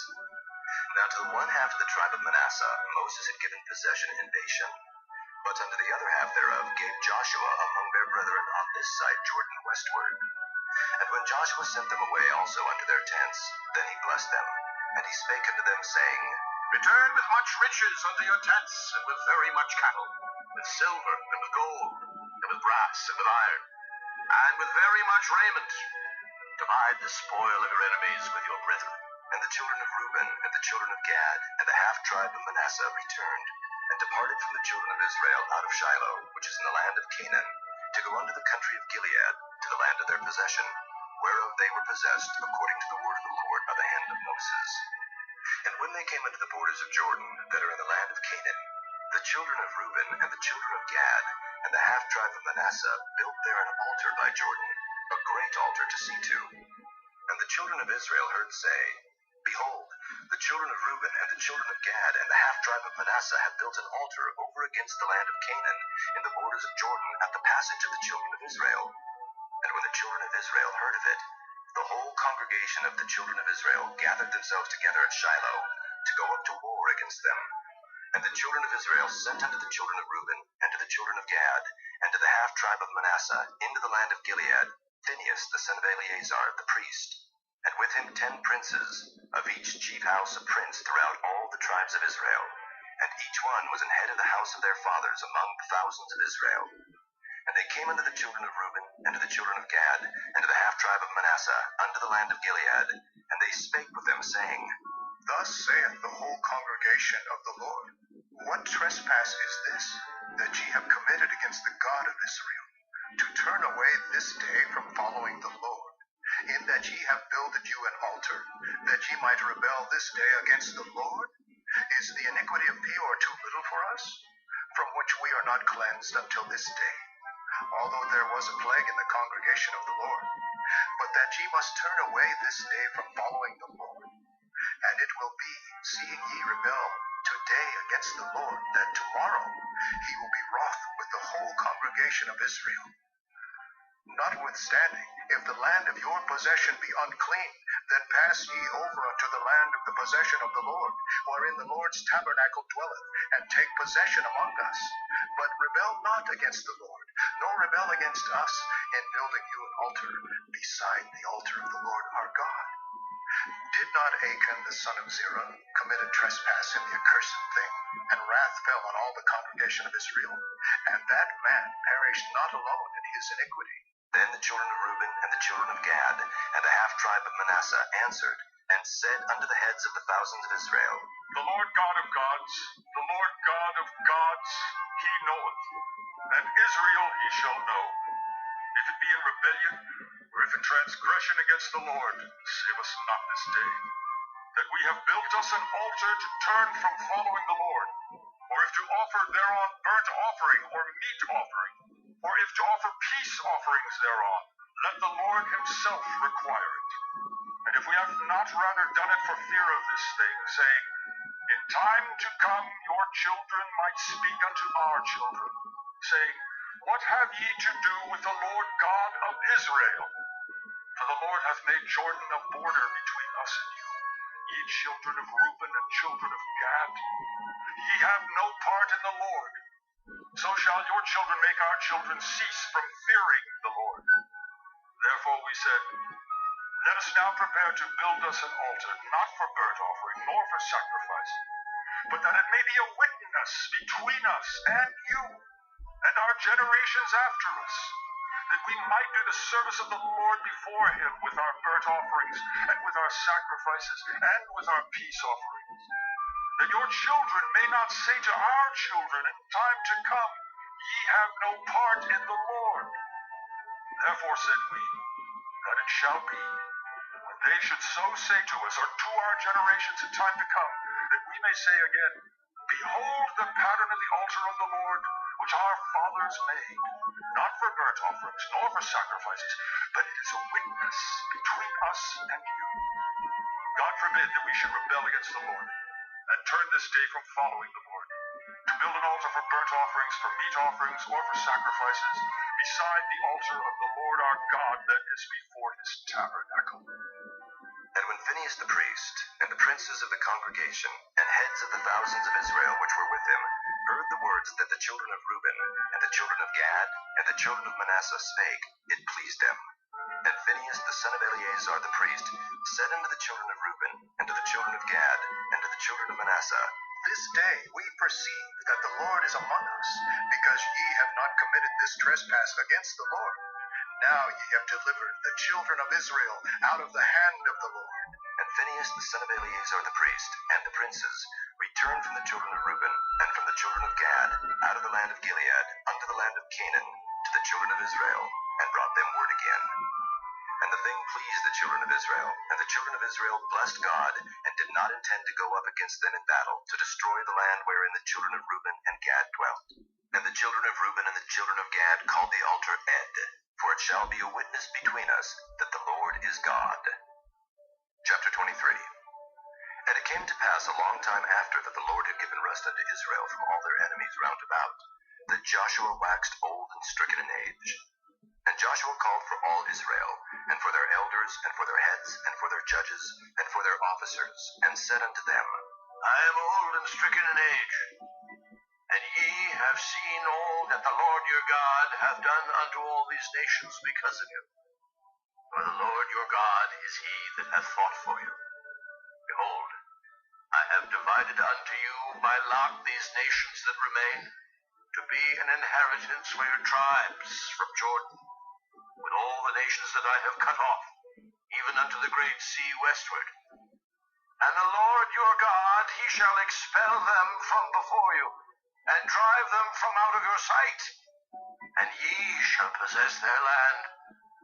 Now to the one half of the tribe of Manasseh Moses had given possession in Bashan, but unto the other half thereof gave Joshua among their brethren on this side Jordan westward. And when Joshua sent them away also unto their tents, then he blessed them, and he spake unto them, saying, Return with much riches unto your tents, and with very much cattle, with silver, and with gold, and with brass, and with iron, and with very much raiment. Divide the spoil of your enemies with your brethren. And the children of Reuben and the children of Gad and the half-tribe of Manasseh returned, and departed from the children of Israel out of Shiloh, which is in the land of Canaan, to go unto the country of Gilead, to the land of their possession, whereof they were possessed, according to the word of the Lord by the hand of Moses. And when they came unto the borders of Jordan, that are in the land of Canaan, the children of Reuben and the children of Gad and the half-tribe of Manasseh built there an altar by Jordan, a great altar to see to. And the children of Israel heard say, Behold, the children of Reuben and the children of Gad and the half-tribe of Manasseh have built an altar over against the land of Canaan, in the borders of Jordan, at the passage of the children of Israel. And when the children of Israel heard of it, the whole congregation of the children of Israel gathered themselves together at Shiloh, to go up to war against them. And the children of Israel sent unto the children of Reuben, and to the children of Gad, and to the half-tribe of Manasseh, into the land of Gilead, Phinehas the son of Eleazar the priest, and with him 10 princes, of each chief house a prince throughout all the tribes of Israel, and each one was an head of the house of their fathers among the thousands of Israel. And they came unto the children of Reuben, and to the children of Gad, and to the half-tribe of Manasseh, unto the land of Gilead, and they spake with them, saying, Thus saith the whole congregation of the Lord, What trespass is this, that ye have committed against the God of Israel, to turn away this day from following the Lord, in that ye have builded you an altar, that ye might rebel this day against the Lord? Is the iniquity of Peor too little for us, from which we are not cleansed until this day, although there was a plague in the congregation of the Lord? But that ye must turn away this day from following the Lord. And it will be, seeing ye rebel today against the Lord, that tomorrow he will be wroth with the whole congregation of Israel. Notwithstanding, if the land of your possession be unclean, then pass ye over unto the land of the possession of the Lord, wherein the Lord's tabernacle dwelleth, and take possession among us. But rebel not against the Lord, nor rebel against us, in building you an altar beside the altar of the Lord our God. Did not Achan the son of Zerah commit a trespass in the accursed thing, and wrath fell on all the congregation of Israel? And that man perished not alone in his iniquity. Then the children of Reuben and the children of Gad and the half-tribe of Manasseh answered, and said unto the heads of the thousands of Israel, The Lord God of gods, the Lord God of gods, he knoweth, and Israel he shall know. If it be in rebellion, or if in transgression against the Lord, save us not this day, that we have built us an altar to turn from following the Lord, or if to offer thereon burnt offering or meat offering, or if to offer peace offerings thereon, let the Lord himself require it. And if we have not rather done it for fear of this thing, saying, In time to come your children might speak unto our children, saying, What have ye to do with the Lord God of Israel? For the Lord hath made Jordan a border between us and you, ye children of Reuben and children of Gad. Ye have no part in the Lord. So shall your children make our children cease from fearing the Lord. Therefore we said, Let us now prepare to build us an altar, not for burnt offering, nor for sacrifice, but that it may be a witness between us and you and our generations after us, that we might do the service of the Lord before him with our burnt offerings, and with our sacrifices, and with our peace offerings. That your children may not say to our children in time to come, ye have no part in the Lord. Therefore said we, that it shall be, when they should so say to us, or to our generations in time to come, that we may say again, behold the pattern of the altar of the Lord, which our fathers made, not for burnt offerings, nor for sacrifices, but it is a witness between us and you. God forbid that we should rebel against the Lord, and turn this day from following the Lord, to build an altar for burnt offerings, for meat offerings, or for sacrifices, beside the altar of the Lord our God that is before his tabernacle. And when Phinehas the priest, and the princes of the congregation, and heads of the thousands of Israel which were with him, heard the words that the children of Reuben, and the children of Gad, and the children of Manasseh spake, it pleased them. And Phinehas the son of Eleazar the priest said unto the children of Reuben, and to the children of Gad, and to the children of Manasseh, This day we perceive that the Lord is among us, because ye have not committed this trespass against the Lord. Now ye have delivered the children of Israel out of the hand of the Lord. And Phinehas the son of Eleazar the priest, and the princes, returned from the children of Reuben, and from the children of Gad, out of the land of Gilead, unto the land of Canaan, to the children of Israel, and brought them word again. And the thing pleased the children of Israel, and the children of Israel blessed God, and did not intend to go up against them in battle, to destroy the land wherein the children of Reuben and Gad dwelt. And the children of Reuben and the children of Gad called the altar Ed, for it shall be a witness between us that the Lord is God. Chapter 23. And it came to pass a long time after that the Lord had given rest unto Israel from all their enemies round about, that Joshua waxed old and stricken in age. And Joshua called for all Israel, and for their elders, and for their heads, and for their judges, and for their officers, and said unto them, I am old and stricken in age, and ye have seen all that the Lord your God hath done unto all these nations because of you. For the Lord your God is he that hath fought for you. Behold, I have divided unto you by lot these nations that remain, to be an inheritance for your tribes from Jordan, with all the nations that I have cut off, even unto the great sea westward. And the Lord your God, he shall expel them from before you, and drive them from out of your sight, and ye shall possess their land,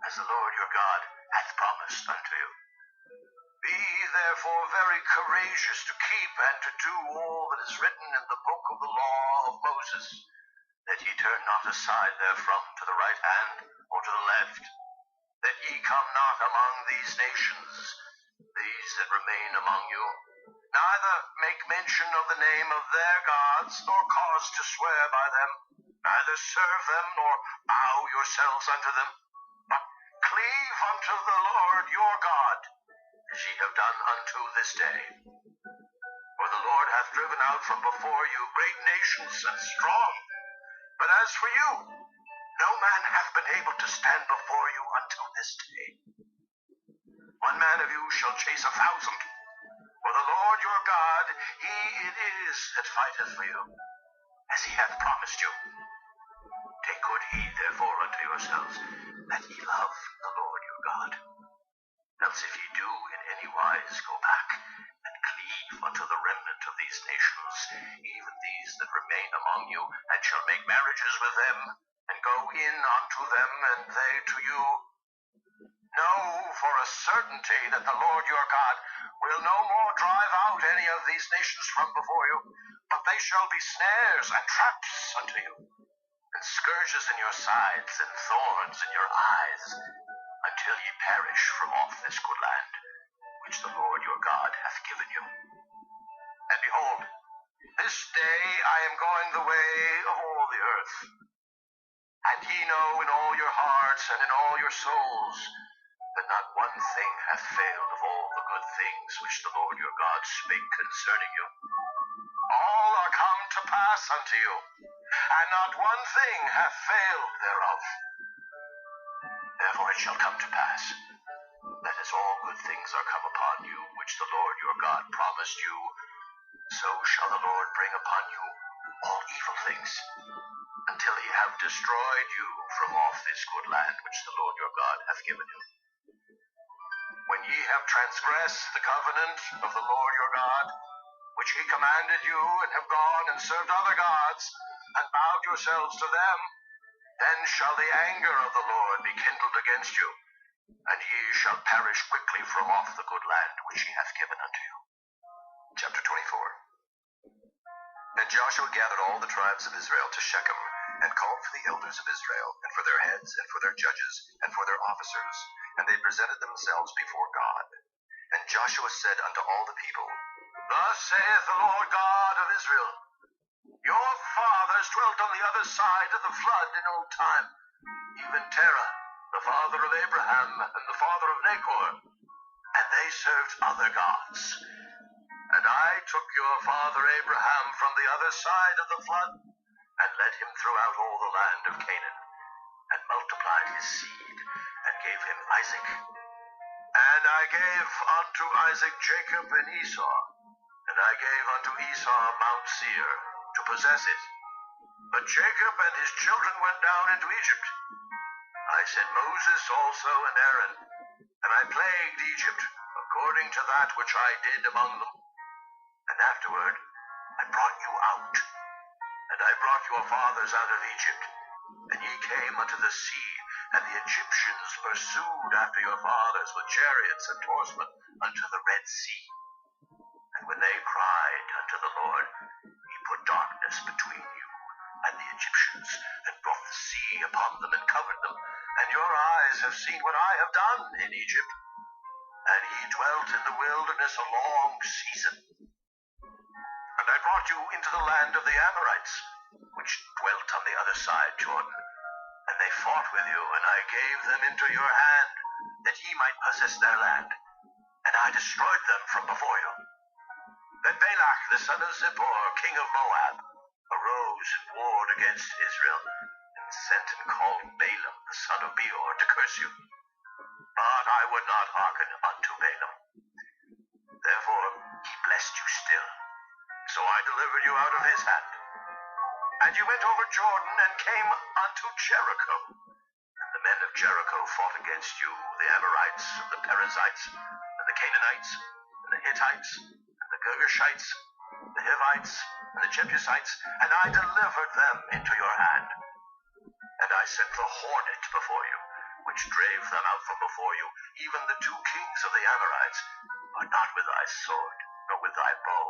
as the Lord your God hath promised unto you. Be therefore very courageous to keep and to do all that is written in the book of the law of Moses, that ye turn not aside therefrom to the right hand or to the left, that ye come not among these nations, these that remain among you, neither make mention of the name of their gods, nor cause to swear by them, neither serve them, nor bow yourselves unto them, but cleave unto the Lord your God, as ye have done unto this day. For the Lord hath driven out from before you great nations and strong, but as for you, no man hath been able to stand before you unto this day. One man of you shall chase 1,000, for the Lord your God, he it is that fighteth for you, as he hath promised you. Take good heed therefore unto yourselves, that ye love the Lord your God. Else if ye do in any wise go back, and cleave unto the remnant of these nations, even these that remain among you, and shall make marriages with them, and go in unto them, and they to you, know for a certainty that the Lord your God will no more drive out any of these nations from before you, but they shall be snares and traps unto you, and scourges in your sides, and thorns in your eyes, until ye perish from off this good land, which the Lord your God hath given you. And behold, this day I am going the way of all the earth. And ye know in all your hearts and in all your souls that not one thing hath failed of all the good things which the Lord your God spake concerning you. All are come to pass unto you, and not one thing hath failed thereof. Therefore it shall come to pass, that as all good things are come upon you, which the Lord your God promised you, so shall the Lord bring upon you all evil things, until he have destroyed you from off this good land which the Lord your God hath given you. When ye have transgressed the covenant of the Lord your God, which he commanded you, and have gone and served other gods, and bowed yourselves to them, then shall the anger of the Lord be kindled against you, and ye shall perish quickly from off the good land which he hath given unto you. Chapter 24. And Joshua gathered all the tribes of Israel to Shechem, and called for the elders of Israel, and for their heads, and for their judges, and for their officers, and they presented themselves before God. And Joshua said unto all the people, Thus saith the Lord God of Israel, Your fathers dwelt on the other side of the flood in old time, even Terah, the father of Abraham, and the father of Nahor, and they served other gods. And I took your father Abraham from the other side of the flood, and led him throughout all the land of Canaan, and multiplied his seed, and gave him Isaac. And I gave unto Isaac Jacob and Esau, and I gave unto Esau Mount Seir, to possess it. But Jacob and his children went down into Egypt. I sent Moses also and Aaron, and I plagued Egypt, according to that which I did among them. And afterward I brought you out, and I brought your fathers out of Egypt, and ye came unto the sea, and the Egyptians pursued after your fathers with chariots and horsemen unto the Red Sea. And when they cried unto the Lord, he put darkness between you and the Egyptians, and brought the sea upon them and covered them. And your eyes have seen what I have done in Egypt. And ye dwelt in the wilderness a long season. And I brought you into the land of the Amorites, which dwelt on the other side Jordan. And they fought with you, and I gave them into your hand, that ye might possess their land. And I destroyed them from before you. Then Balak the son of Zippor, king of Moab, arose and warred against Israel, and sent and called Balaam the son of Beor to curse you. But I would not hearken unto Balaam. Therefore he blessed you still, so I delivered you out of his hand. And you went over Jordan, and came unto Jericho. And the men of Jericho fought against you, the Amorites, and the Perizzites, and the Canaanites, and the Hittites, and the Girgashites, the Hivites, and the Jebusites, and I delivered them into your hand. And I sent the hornet before you, which drave them out from before you, even the two kings of the Amorites, but not with thy sword, nor with thy bow.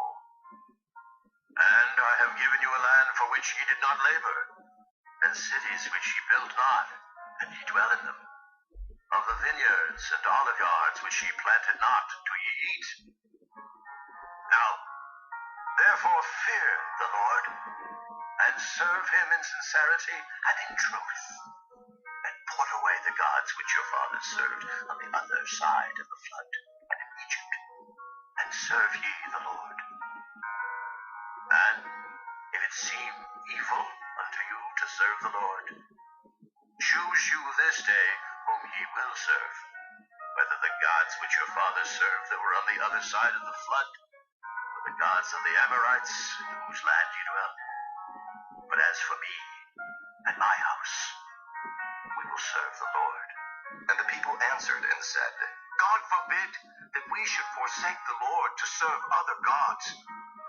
And I have given you a land for which ye did not labor, and cities which ye built not, and ye dwell in them. Of the vineyards and olive yards which ye planted not, do ye eat. Now, therefore fear the Lord, and serve him in sincerity and in truth, and put away the gods which your fathers served on the other side of the flood, and in Egypt, and serve ye the Lord. And if it seem evil unto you to serve the Lord, choose you this day whom ye will serve, whether the gods which your fathers served that were on the other side of the flood, or the gods of the Amorites in whose land ye dwell. But as for me and my house, we will serve the Lord. And the people answered and said, God forbid that we should forsake the Lord to serve other gods.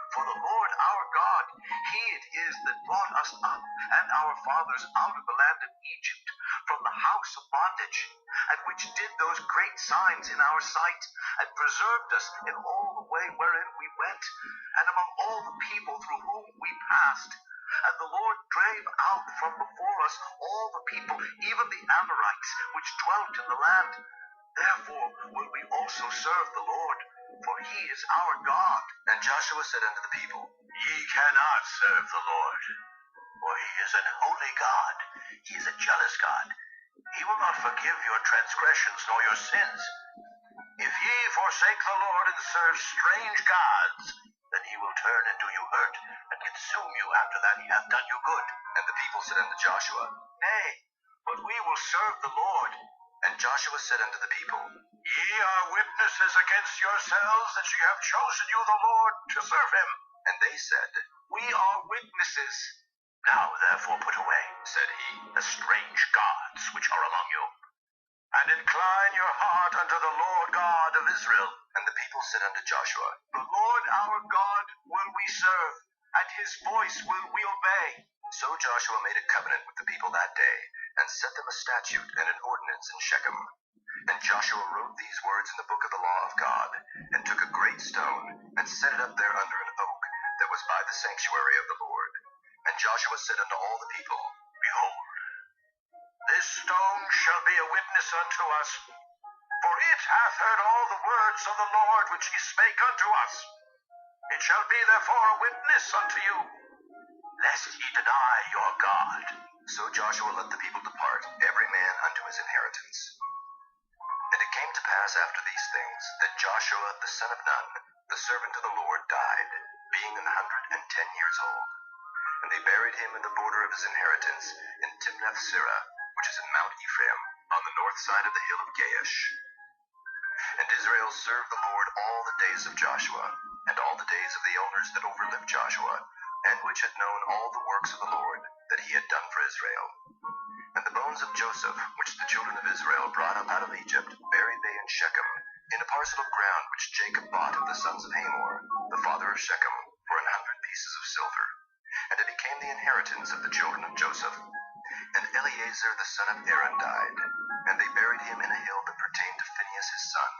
For the Lord our God, he it is that brought us up and our fathers out of the land of Egypt, from the house of bondage, and which did those great signs in our sight, and preserved us in all the way wherein we went, and among all the people through whom we passed. And the Lord drave out from before us all the people, even the Amorites, which dwelt in the land. Therefore will we also serve the Lord, for he is our God. And Joshua said unto the people, Ye cannot serve the Lord, for he is an holy God. He is a jealous God. He will not forgive your transgressions nor your sins. If ye forsake the Lord and serve strange gods, then he will turn and do you hurt, and consume you after that he hath done you good. And the people said unto Joshua, Nay, but we will serve the Lord. And Joshua said unto the people, Ye are witnesses against yourselves that ye have chosen you the Lord to serve him. And they said, We are witnesses. Now therefore put away, said he, the strange gods which are among you, and incline your heart unto the Lord God of Israel. And the people said unto Joshua, The Lord our God will we serve, and his voice will we obey. So Joshua made a covenant with the people that day, and set them a statute and an ordinance in Shechem. And Joshua wrote these words in the book of the law of God, and took a great stone, and set it up there under an oak that was by the sanctuary of the Lord. And Joshua said unto all the people, Behold, this stone shall be a witness unto us, for it hath heard all the words of the Lord which he spake unto us. It shall be therefore a witness unto you, lest ye deny your God. So Joshua let the people depart, every man unto his inheritance. And it came to pass after these things, that Joshua the son of Nun, the servant of the Lord, died, being 110 years old. And they buried him in the border of his inheritance, in Timnath-serah, which is in Mount Ephraim, on the north side of the hill of Gaish. And Israel served the Lord all the days of Joshua, and all the days of the elders that overlived Joshua, and which had known all the works of the Lord that he had done for Israel. And the bones of Joseph, which the children of Israel brought up out of Egypt, buried they in Shechem, in a parcel of ground which Jacob bought of the sons of Hamor, the father of Shechem, for 100 pieces of silver. And it became the inheritance of the children of Joseph. And Eleazar the son of Aaron died, and they buried him in a hill that pertained to Phinehas his son,